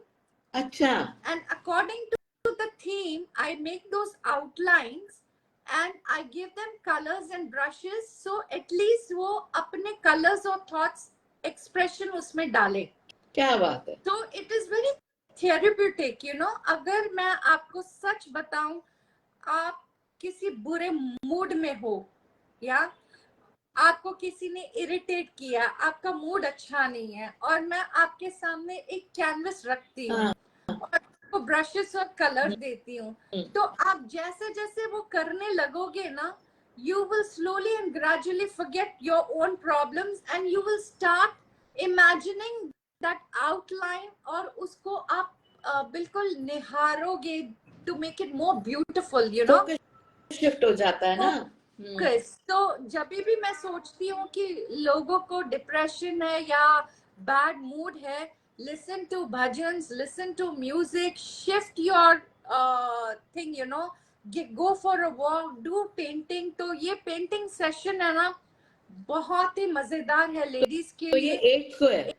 [SPEAKER 1] अच्छा.
[SPEAKER 2] And according to the theme, I make those outlines and I give them colors and brushes. So at least वो अपने colors और thoughts expression उसमें डाले.
[SPEAKER 1] क्या बात है.
[SPEAKER 2] So it is very therapeutic, you know. अगर मैं आपको सच बताऊं, आप किसी बुरे मूड में हो या आपको किसी ने इरिटेट किया, आपका मूड अच्छा नहीं है और मैं आपके सामने एक कैनवस रखती हूँ और आपको ब्रशेस और कलर देती हूँ, तो आप जैसे जैसे वो करने लगोगे ना, you will slowly and gradually forget your own problems and you will start imagining that outline और उसको आप बिल्कुल निहारोगे to make it more beautiful, you know.
[SPEAKER 1] Shift हो जाता है ना.
[SPEAKER 2] तो जब भी मैं सोचती हूँ कि लोगों को डिप्रेशन है या बैड मूड है, listen to bhajans, listen to music, shift your thing, you know, go for a walk, do painting. तो ये पेंटिंग सेशन है ना, बहुत ही मजेदार है लेडीज के लिए.
[SPEAKER 1] ये 8 को है.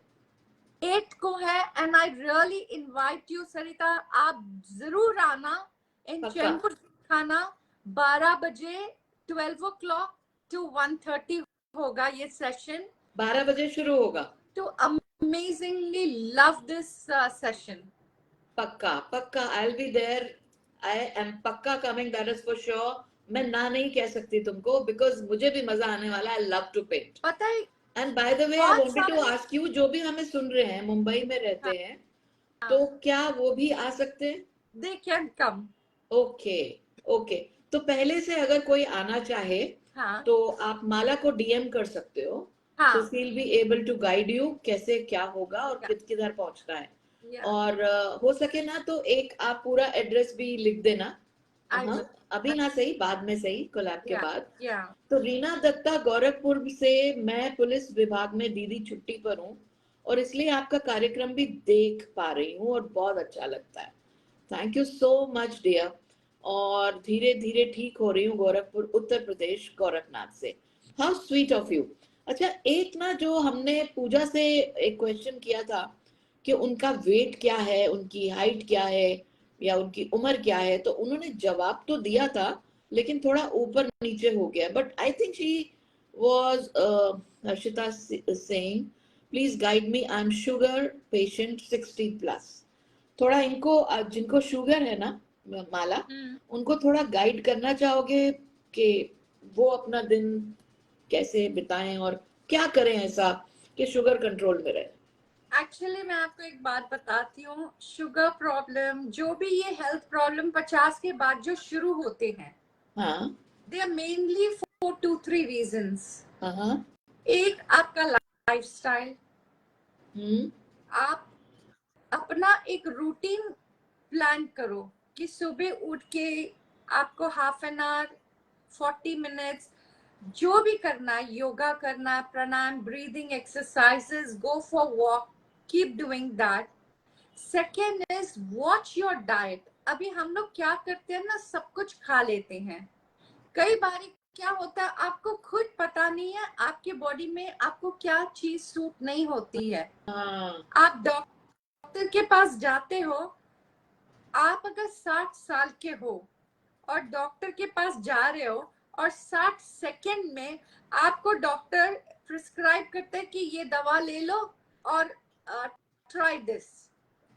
[SPEAKER 2] 8 को है and I really invite you Sarita, आप जरूर आना इन चैनपुर खाना. 12 बजे 12 o'clock to 1:30 होगा ये सेशन.
[SPEAKER 1] 12 बजे शुरू होगा.
[SPEAKER 2] तो amazingly love this session.
[SPEAKER 1] पक्का पक्का I'll be there. I am पक्का coming, that is for sure. मैं ना नहीं कह सकती तुमको because मुझे भी मजा आने वाला है. I love to paint.
[SPEAKER 2] पता है.
[SPEAKER 1] And by the way, I wanted to ask you, जो भी हमें सुन रहे हैं मुंबई में रहते हैं, तो क्या वो भी आ सकते हैं?
[SPEAKER 2] They can come.
[SPEAKER 1] Okay. तो पहले से अगर कोई आना चाहे, तो आप माला को DM कर सकते हो. So she'll be able to guide you कैसे क्या होगा और किधर पहुंचना है. और हो सके ना तो एक आप पूरा एड्रेस भी लिख देना. अभी ना सही, बाद में सही, कोलैब के बाद. तो रीना दत्ता गोरखपुर से, मैं पुलिस विभाग में दीदी छुट्टी पर हूँ और इसलिए आपका कार्यक्रम भी देख पा रही हूँ और बहुत अच्छा लगता है. Thank you so much dear. और धीरे धीरे ठीक हो रही हूँ गोरखपुर उत्तर प्रदेश गोरखनाथ से. How sweet of you. अच्छा, एक ना जो हमने पूजा से एक क्वेश्चन किया था कि उनका वेट क्या है, उनकी हाइट क्या है या उनकी उम्र क्या है, तो उन्होंने जवाब तो दिया था लेकिन थोड़ा ऊपर नीचे हो गया. But I think she was Harshita saying please guide me, I am sugar patient 60+. थोड़ा इनको जिनको शुगर है ना माला, उनको थोड़ा गाइड करना चाहोगे कि वो अपना दिन कैसे बिताएं और क्या करें ऐसा कि शुगर कंट्रोल में रहे?
[SPEAKER 2] एक्चुअली मैं आपको एक बात बताती हूँ, शुगर प्रॉब्लम, जो भी ये हेल्थ प्रॉब्लम 50 के बाद जो शुरू होते हैं, they are mainly for 2-3 reasons. एक आपका लाइफस्टाइल. आप अपना एक रूटीन प्लान करो कि सुबह उठ के आपको हाफ एन आवर 40 मिनट्स जो भी करना है, योगा करना है, pranayama, breathing exercises, go for walk, keep doing that. Second is watch your diet. अभी हम लोग क्या करते हैं ना, सब कुछ खा लेते हैं. कई बार क्या होता है, आपको खुद पता नहीं है आपके बॉडी में आपको क्या चीज सूट नहीं होती है. आप डॉक्टर के पास जाते हो, आप अगर 60 साल के हो और डॉक्टर के पास जा रहे हो और 60 सेकेंड में आपको डॉक्टर प्रिस्क्राइब करते हैं कि ये दवा ले लो और ट्राई दिस,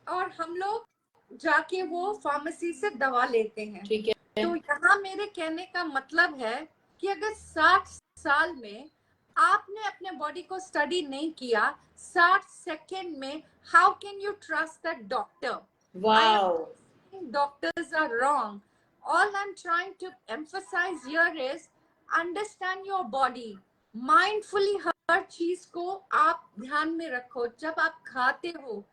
[SPEAKER 2] और हम लोग जाके वो फार्मेसी से दवा लेते हैं.
[SPEAKER 1] ठीक है.
[SPEAKER 2] तो यहाँ मेरे कहने का मतलब है कि अगर 60 साल में आपने अपने बॉडी को स्टडी नहीं किया, 60 सेकेंड में how can you trust that doctor?
[SPEAKER 1] Wow.
[SPEAKER 2] Doctors are wrong. All I'm trying to emphasize here is understand your body. Mindfully हर चीज को आप ध्यान में रखो. जब आप खाते हो,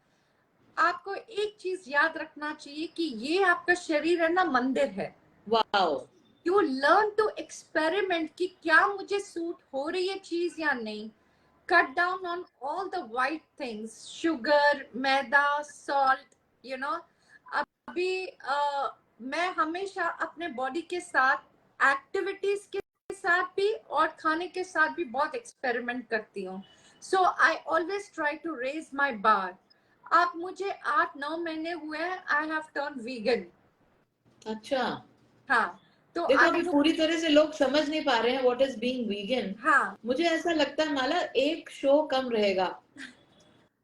[SPEAKER 2] आपको एक चीज याद रखना चाहिए कि ये आपका शरीर है ना, मंदिर है.
[SPEAKER 1] Wow.
[SPEAKER 2] You learn to experiment कि क्या मुझे सूट हो रही है चीज या नहीं. Cut down on all the white things, sugar, maida, salt, you know. अभी मैं हमेशा अपने बॉडी के साथ एक्टिविटीज के साथ भी और खाने के साथ भी बहुत एक्सपेरिमेंट करती हूँ. So I always try to raise my bar. आप मुझे 8-9 महीने हुए हैं, I have turned vegan.
[SPEAKER 1] अच्छा,
[SPEAKER 2] हाँ, तो
[SPEAKER 1] देखो
[SPEAKER 2] I
[SPEAKER 1] अभी
[SPEAKER 2] know,
[SPEAKER 1] पूरी तरह से लोग समझ नहीं पा रहे हैं व्हाट इज बीइंग वीगन.
[SPEAKER 2] हाँ,
[SPEAKER 1] मुझे ऐसा लगता है माला एक शो कम रहेगा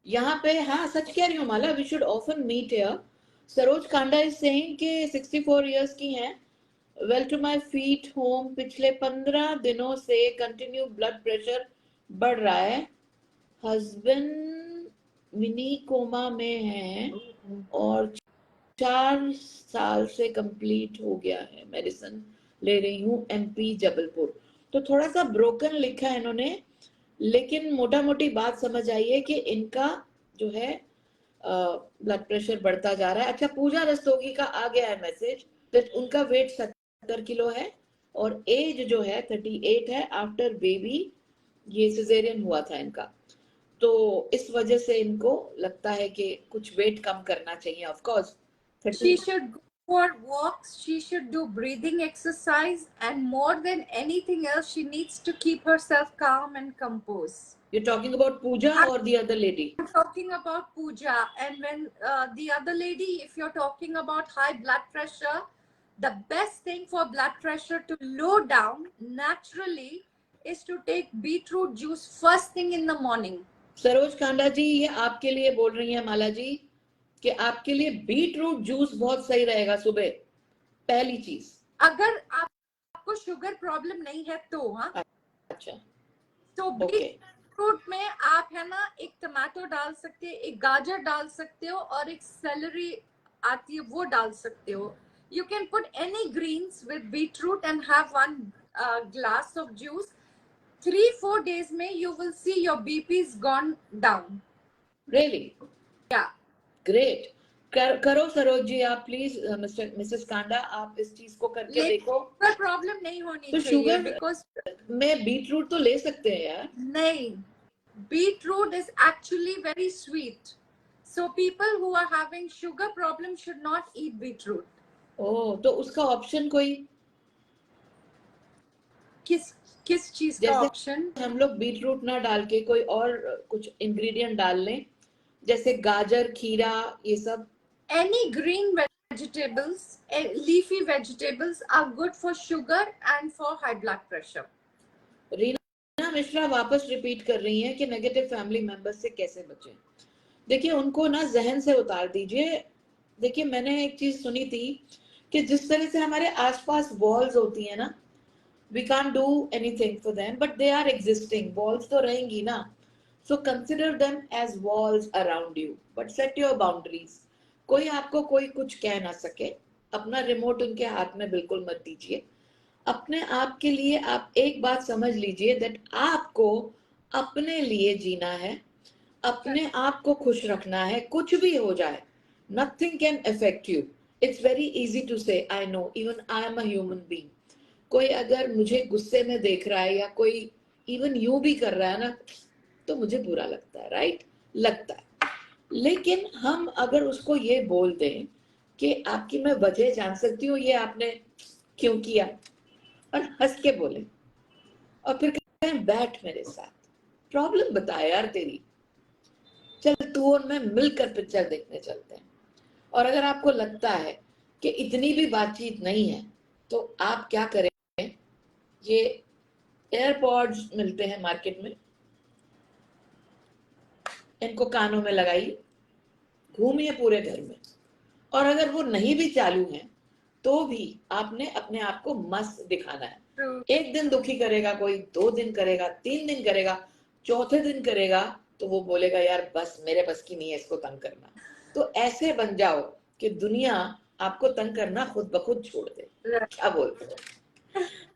[SPEAKER 1] यहाँ पे. हाँ सच कह रही हूँ Mala, we should often meet here. Saroj Kanda is saying कि 64 इयर्स की हैं. Well to my feet home, पिछले 15 दिनों से कंटिन्यू ब्लड प्रेशर बढ़ रहा है. हस्बैंड मिनी कोमा में है और 4 साल से कंप्लीट हो गया है. मेडिसिन ले रही हूँ, एमपी जबलपुर. तो थोड़ा सा ब्रोकन लिखा है इन्होंने, लेकिन मोटा मोटी बात समझ आई है कि इनका जो है ब्लड प्रेशर बढ़ता जा रहा है. अच्छा, पूजा रस्तोगी का आ गया है मैसेज दैट उनका वेट 70 किलो है और एज जो है 38 है. आफ्टर बेबी, ये सिजेरियन हुआ था इनका, तो इस वजह से इनको लगता है कि कुछ वेट कम करना चाहिए. Of course
[SPEAKER 2] she should go for walks, she should do breathing exercise, and more than anything else, she needs to keep herself calm and composed.
[SPEAKER 1] You're talking about Pooja or the other lady?
[SPEAKER 2] I'm talking about Pooja. And when the other lady, if you're talking about high blood pressure, the best thing for blood pressure to low down naturally is to take beetroot juice first thing in the morning.
[SPEAKER 1] Saroj Kanda ji, ये आपके लिए बोल रही हैं माला जी कि आपके लिए बीटरूट जूस बहुत सही रहेगा सुबह, पहली चीज.
[SPEAKER 2] अगर आपको शुगर प्रॉब्लम नहीं है तो. हाँ,
[SPEAKER 1] अच्छा,
[SPEAKER 2] तो बीटरूट में आप है ना एक टमाटो डाल सकते हैं, एक गाजर डाल सकते हो और एक सेलरी आती है वो डाल सकते हो. You can put any greens with beetroot and have one glass of juice. 3-4 days में you will see your BP's gone down.
[SPEAKER 1] Really?
[SPEAKER 2] Yeah.
[SPEAKER 1] Great. करो सरोज जी आप प्लीज. मिसेस कांडा, आप इस चीज को करके देखो.
[SPEAKER 2] शुगर प्रॉब्लम नहीं होनी
[SPEAKER 1] तो
[SPEAKER 2] चाहिए.
[SPEAKER 1] शुगर
[SPEAKER 2] बिकॉज
[SPEAKER 1] में बीटरूट तो ले सकते हैं यार.
[SPEAKER 2] नहीं, beetroot is actually very sweet. So people who are having sugar problem should not eat beetroot.
[SPEAKER 1] ओह, तो उसका ऑप्शन कोई?
[SPEAKER 2] किस चीज का ऑप्शन?
[SPEAKER 1] हम लोग बीटरूट ना डाल के कोई और कुछ इंग्रेडिएंट डाल लें, जैसे गाजर, खीरा, ये सब.
[SPEAKER 2] Any green vegetables, leafy vegetables are good for sugar and for high blood pressure.
[SPEAKER 1] Reena Mishra वापस रिपीट कर रही हैं कि नेगेटिव फैमिली मेंबर्स से कैसे बचें. देखिए, उनको ना जहन से उतार दीजिए. देखिए, मैंने एक चीज सुनी थी कि जिस तरह से हमारे आसपास वॉल्स होती है ना, we can't do anything for them, but they are existing. Walls तो रहेंगी ना, so consider them as walls around you, but set your boundaries. कोई आपको कोई कुछ कह ना सके. अपना रिमोट उनके हाथ में बिल्कुल मत दीजिए. अपने आप के लिए आप एक बात समझ लीजिए, दैट आपको अपने लिए जीना है, अपने आप को खुश रखना है. कुछ भी हो जाए, nothing can affect you. It's very easy to say, I know, even I am a human being. कोई अगर मुझे गुस्से में देख रहा है या कोई इवन यूं भी कर रहा है ना, तो मुझे बुरा लगता है, राइट? लगता है. लेकिन हम अगर उसको ये बोल दें कि आपकी मैं वजह जान सकती हूँ, ये आपने क्यों किया, और हंस के बोले, और फिर कहें बैठ मेरे साथ, प्रॉब्लम बता यार तेरी, चल तू और मैं मिलकर पिक्चर देखने चलते हैं. और अगर आपको लगता है कि इतनी भी बातचीत नहीं है, तो आप क्या करें, ये एयरपॉड्स मिलते हैं मार्केट में, इनको कानों में लगाइए, घूमिए पूरे घर में. और अगर वो नहीं भी चालू है तो भी आपने अपने आप को मस्त दिखाना है. एक दिन दुखी करेगा कोई, 2 दिन करेगा, 3 दिन करेगा, चौथे दिन करेगा तो वो बोलेगा यार बस मेरे बस की नहीं है इसको तंग करना. तो ऐसे बन जाओ कि दुनिया आपको तंग करना खुद ब खुद छोड़ दे. क्या बोलते हो?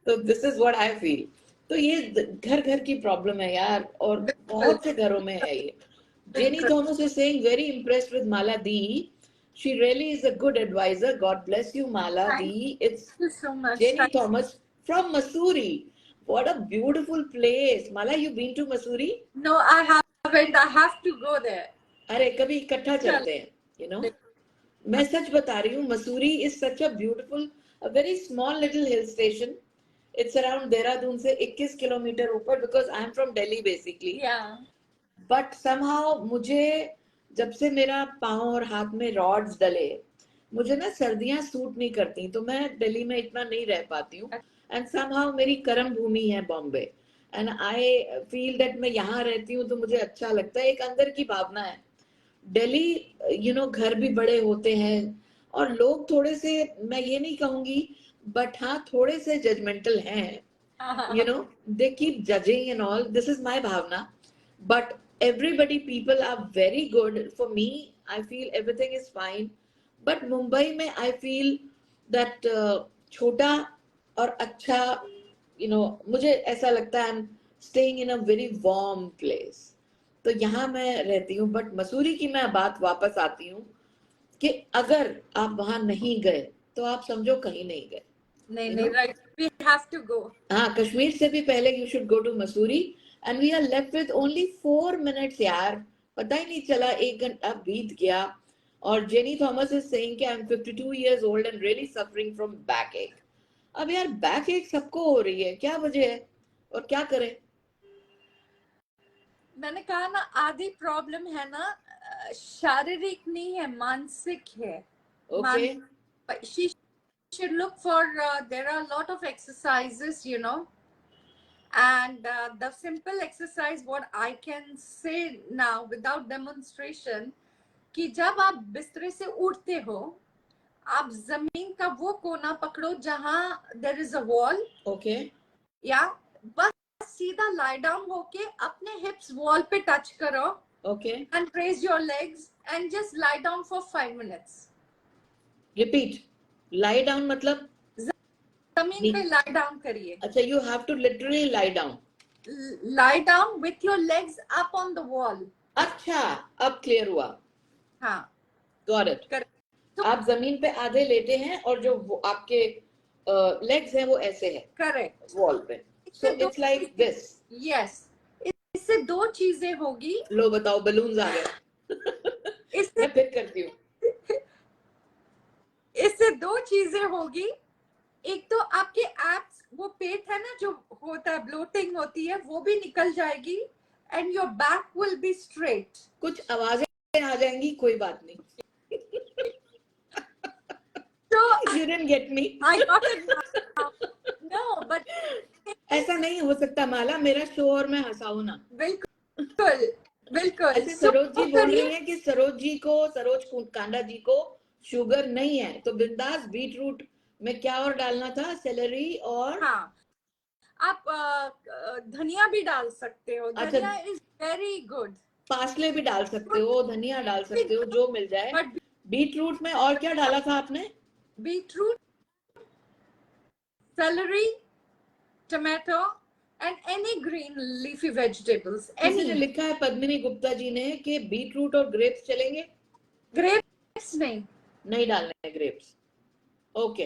[SPEAKER 1] तो this is what I feel. तो ये घर घर की प्रॉब्लम है यार, और बहुत से घरों में है ये. Jenny Thomas is saying very impressed with Mala the. She really is a good advisor. God bless you, Mala Di. It's
[SPEAKER 2] Thank you so much.
[SPEAKER 1] Jenny Thomas from Mussoorie. What a beautiful place. Mala, you been to Mussoorie?
[SPEAKER 2] No, I haven't. I have to go there.
[SPEAKER 1] अरे कभी इकट्ठा चलते हैं, you know. मैं सच बता रही हूँ, Mussoorie is such a beautiful, a very small little hill station. It's around Dehradun से 21 किलोमीटर ऊपर, because I am from Delhi basically.
[SPEAKER 2] Yeah.
[SPEAKER 1] But somehow मुझे जब से मेरा पाँव और हाथ में रॉड्स डले, मुझे ना सर्दियां सूट नहीं करती, तो मैं दिल्ली में इतना नहीं रह पाती हूँ। एंड समहाउ मेरी कर्म भूमि है Bombay, and I feel that मैं यहाँ रहती हूँ तो मुझे अच्छा लगता है, एक अंदर की भावना है। दिल्ली घर भी बड़े होते हैं और लोग थोड़े से, मैं ये नहीं कहूंगी, बट हाँ थोड़े से जजमेंटल हैं, they keep judging and all. This is my bhavna, but people are very good. For me, I feel everything is fine, but Mumbai में I feel that छोटा और अच्छा, मुझे ऐसा लगता है I'm staying in a very warm place, तो यहाँ मैं रहती हूँ। बट मसूरी की मैं बात वापस आती हूँ कि अगर आप वहां नहीं गए तो आप समझो कहीं नहीं गए।
[SPEAKER 2] नहीं, right, we have to go.
[SPEAKER 1] हाँ, कश्मीर से भी पहले you should go to Mussoorie, and we are left with only 4 minutes यार, पता ही नहीं चला 1 घंटा बीत गया। और जेनी थॉमस इज सेइंग कि I am 52 years old and really suffering from backache। अब यार बैक सबको हो रही है, क्या वजह है और क्या करें?
[SPEAKER 2] मैंने कहा ना, आधी प्रॉब्लम है ना शारीरिक नहीं है, मानसिक है।
[SPEAKER 1] Okay.
[SPEAKER 2] She should look for there are a lot of exercises, and the simple exercise what I can say now without demonstration, कि जब आप बिस्तर से उठते हो, आप जमीन का वो कोना पकड़ो जहां there is a wall,
[SPEAKER 1] Okay.
[SPEAKER 2] या बस सीधा lie down होके अपने hips wall पे touch करो,
[SPEAKER 1] Okay.
[SPEAKER 2] and raise your legs and just lie down for 5 minutes.
[SPEAKER 1] Repeat. Lie down मतलब
[SPEAKER 2] जमीन पे lie down करिए।
[SPEAKER 1] अच्छा, you have to literally lie down.
[SPEAKER 2] Lie down with your legs up on the wall.
[SPEAKER 1] अच्छा, अब क्लियर हुआ।
[SPEAKER 2] हाँ,
[SPEAKER 1] Got it.
[SPEAKER 2] तो
[SPEAKER 1] आप जमीन पे आधे लेटे हैं और जो वो आपके लेग्स हैं वो ऐसे हैं,
[SPEAKER 2] करेक्ट,
[SPEAKER 1] वॉल पे। So it's like this.
[SPEAKER 2] Yes. इससे 2 चीजें होगी।
[SPEAKER 1] लो बताओ, बलून्स आ गए। मैं फिर करती हूँ।
[SPEAKER 2] इससे 2 चीजें होगी। एक तो आपके एब्स, वो पेट है ना जो होता है, ब्लोटिंग होती है, वो भी निकल जाएगी, and your back will be straight. कुछ
[SPEAKER 1] आवाजें आ जाएंगी, कोई बात नहीं।
[SPEAKER 2] तो
[SPEAKER 1] You didn't get me.
[SPEAKER 2] I got it now. No, but
[SPEAKER 1] ऐसा नहीं हो सकता माला, मेरा शो और मैं हंसाऊं ना।
[SPEAKER 2] बिल्कुल बिल्कुल।
[SPEAKER 1] ऐसे सरोज जी बोल रही हैं कि सरोज कांडा जी को शुगर नहीं है, तो बिंदास बीट रूट में क्या और डालना था, सेलरी और
[SPEAKER 2] हाँ, आप धनिया भी डाल सकते हो। धनिया इज वेरी गुड।
[SPEAKER 1] पासले भी डाल सकते हो, धनिया डाल सकते हो, जो मिल जाए। बट बीट रूट में और क्या डाला था आपने? Beetroot,
[SPEAKER 2] celery, tomato and any green leafy vegetables.
[SPEAKER 1] किसी ने लिखा है, पद्मिनी गुप्ता जी ने, कि बीट रूट और ग्रेप्स चलेंगे?
[SPEAKER 2] ग्रेप्स नहीं
[SPEAKER 1] डालने ग्रेप्स। ओके,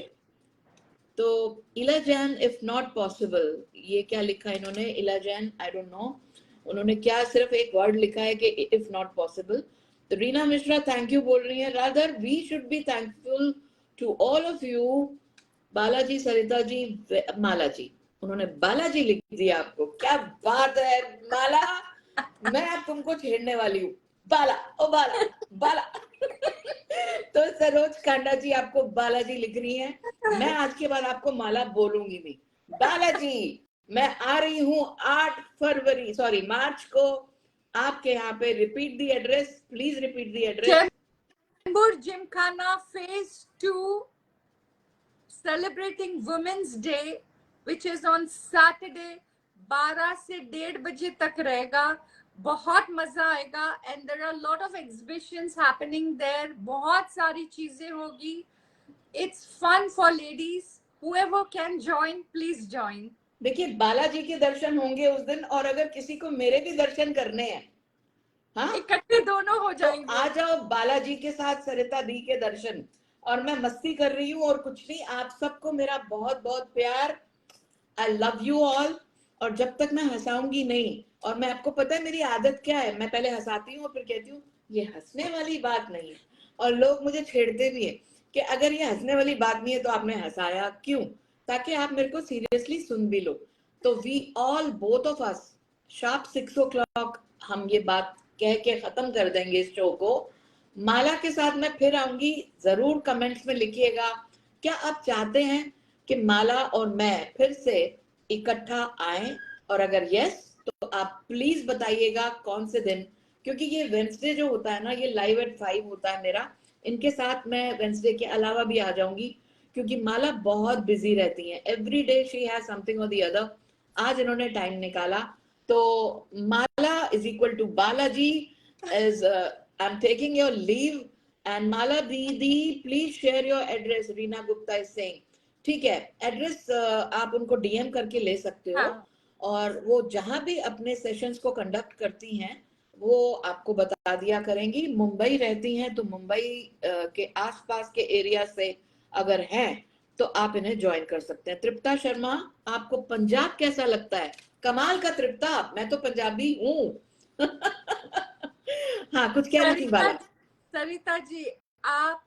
[SPEAKER 1] तो इलाजैन इफ नॉट पॉसिबल, ये क्या लिखा है इन्होंने? इलाजैन, आई डोंट नो उन्होंने क्या, सिर्फ एक वर्ड लिखा है कि इफ नॉट पॉसिबल। तो रीना मिश्रा थैंक यू बोल रही है, rather we should be thankful to all of you. Balaji, Sarita ji, Mala ji, उन्होंने बालाजी लिख दिया आपको, क्या बात है माला। मैं अब तुमको छेड़ने वाली हूँ, बाला ओ बाला बाला। तो सरोज कांडा जी आपको बालाजी लिख रही हैं। मैं आज के बाद आपको माला बोलूंगी नहीं। बालाजी, मैं आ रही हूँ 8 मार्च को आपके यहाँ पे। Repeat the address please, repeat the address.
[SPEAKER 2] Chembur Gymkhana phase 2, celebrating Women's Day, which is on Saturday, 12 से 1:30 बजे तक रहेगा। बहुत मजा आएगा, and there are a lot of exhibitions happening there. बहुत सारी चीजें होगी। It's fun for ladies. Whoever can join, please join.
[SPEAKER 1] देखिए, बालाजी के दर्शन होंगे उस दिन, और अगर किसी को मेरे भी दर्शन करने हैं, हाँ,
[SPEAKER 2] इकट्ठे दोनों हो जाएंगे।
[SPEAKER 1] तो आ जाओ बालाजी के साथ सरिता दी के दर्शन। और मैं मस्ती कर रही हूँ और कुछ नहीं। आप सबको मेरा बहुत बहुत प्यार। I love you all. और जब तक मैं हंसाऊंगी नहीं, और मैं आपको पता है मेरी आदत क्या है, मैं पहले हंसाती हूँ और फिर कहती हूँ ये हंसने वाली बात नहीं है, और लोग मुझे छेड़ते भी है कि अगर ये हंसने वाली बात नहीं है तो आपने हंसाया क्यों, ताकि आप मेरे को सीरियसली सुन भी लो। तो we all, both of us, sharp 6 o'clock हम ये बात कह के खत्म कर देंगे इस शो को। माला के साथ मैं फिर आऊंगी, जरूर कमेंट्स में लिखिएगा क्या आप चाहते हैं कि माला और मैं फिर से इकट्ठा आए, और अगर यस तो आप प्लीज बताइएगा कौन से दिन, क्योंकि ये वेंसडे जो होता है ना, ये लाइव एट 5 होता है मेरा। इनके साथ मैं वेंसडे के अलावा भी आ जाऊंगी, क्योंकि माला बहुत बिजी रहती है, every day she has something और द अदर। आज इन्होंने टाइम निकाला, तो Mala is equal to Balaji is I am taking your leave, and Mala didi please share your address, Reena Gupta is saying. ठीक है, एड्रेस आप उनको डीएम करके ले सकते हो।
[SPEAKER 2] हाँ.
[SPEAKER 1] और वो जहां भी अपने सेशंस को कंडक्ट करती हैं वो आपको बता दिया करेंगी। मुंबई रहती हैं तो मुंबई के आसपास के एरिया से अगर हैं तो आप इन्हें ज्वाइन कर सकते हैं। तृप्ता शर्मा, आपको पंजाब कैसा लगता है? कमाल का तृप्ता, मैं तो पंजाबी हूँ। हाँ, कुछ कह रही थी बाला।
[SPEAKER 2] सरिता जी, आप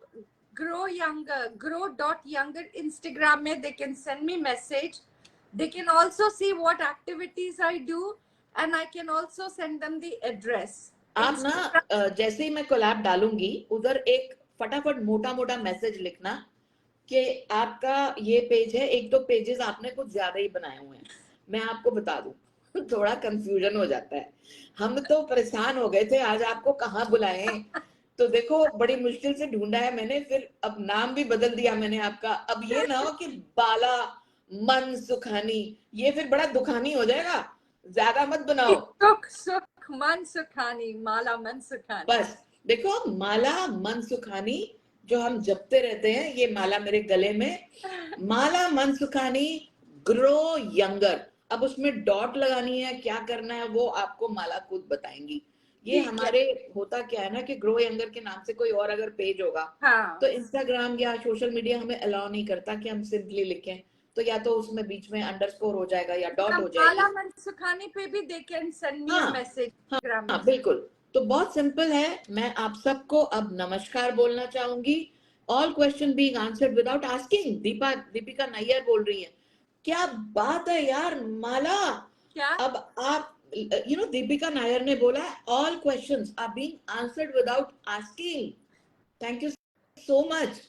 [SPEAKER 2] grow.younger Instagram में they can send me message. They can also see what activities I do, and I can also send them the address.
[SPEAKER 1] आप ना जैसे ही मैं कोलैब डालूंगी उधर एक फटाफट मोटा मोटा मैसेज लिखना कि आपका ये पेज है। एक तो पेजेस आपने कुछ ज्यादा ही बनाए हुए हैं, मैं आपको बता दूं। थोड़ा कंफ्यूजन हो जाता है, हम तो परेशान हो गए थे आज आपको कहाँ बुलाएं। तो देखो बड़ी मुश्किल से ढूंढा है मैंने, फिर अब नाम भी बदल दिया मैंने आपका। अब ये ना हो कि बाला मन सुखानी, ये फिर बड़ा दुखानी हो जाएगा, ज्यादा मत बनाओ।
[SPEAKER 2] सुख मन सुखानी, माला मन सुखानी।
[SPEAKER 1] बस देखो, माला मन सुखानी जो हम जपते रहते हैं, ये माला मेरे गले में, माला मन सुखानी ग्रो यंगर। अब उसमें डॉट लगानी है, क्या करना है वो आपको माला खुद बताएंगी। ये हमारे होता क्या है ना कि ग्रो यंगर के नाम से कोई और अगर पेज होगा,
[SPEAKER 2] हाँ.
[SPEAKER 1] तो इंस्टाग्राम या सोशल मीडिया हमें अलाउ नहीं करता कि हम सिंपली लिखें, तो या तो उसमें बीच में अंडरस्कोर हो जाएगा या डॉट हो जाएगी।
[SPEAKER 2] माला मन सुखानी पे भी they can send me a message.
[SPEAKER 1] हाँ, बिल्कुल। तो बहुत सिंपल है। मैं आप सबको अब नमस्कार बोलना चाहूंगी। All question being answered without asking. Deepika Nayyar बोल रही है, क्या बात है यार माला।
[SPEAKER 2] क्या?
[SPEAKER 1] अब आप दीपिका नायर ने बोला all questions are being answered without asking. Thank you so much.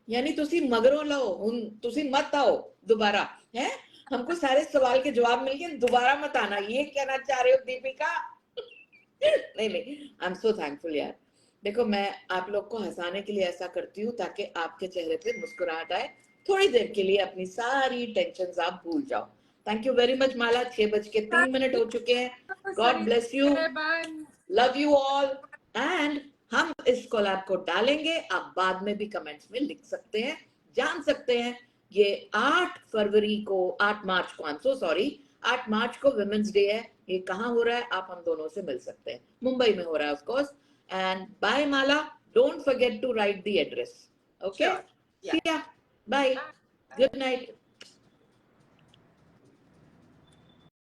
[SPEAKER 1] यानी तुसी मगरों लो, हुन तुसी मत आओ दोबारा, है हमको सारे सवाल के जवाब मिल गए, दोबारा मत आना, ये कहना चाह रहे हो दीपिका? नहीं, आई एम सो थैंकफुल यार। देखो, मैं आप लोग को हंसाने के लिए ऐसा करती हूँ ताकि आपके चेहरे पे मुस्कुराहट आए, थोड़ी देर के लिए अपनी सारी टेंशन आप भूल जाओ। थैंक यू वेरी मच माला। 6:03 हो चुके हैं। God bless you, love you all. And हम इस कोलैब को डालेंगे, आप बाद में भी कमेंट्स में लिख सकते हैं, जान सकते हैं। ये 8 फरवरी को, 8 मार्च को, आई एम सो सॉरी, 8 मार्च को विमेंस डे है। ये कहाँ हो रहा है? आप हम दोनों से मिल सकते हैं, मुंबई में हो रहा है of course. And bye Mala, don't forget to write the address. Okay, see ya, bye, good night.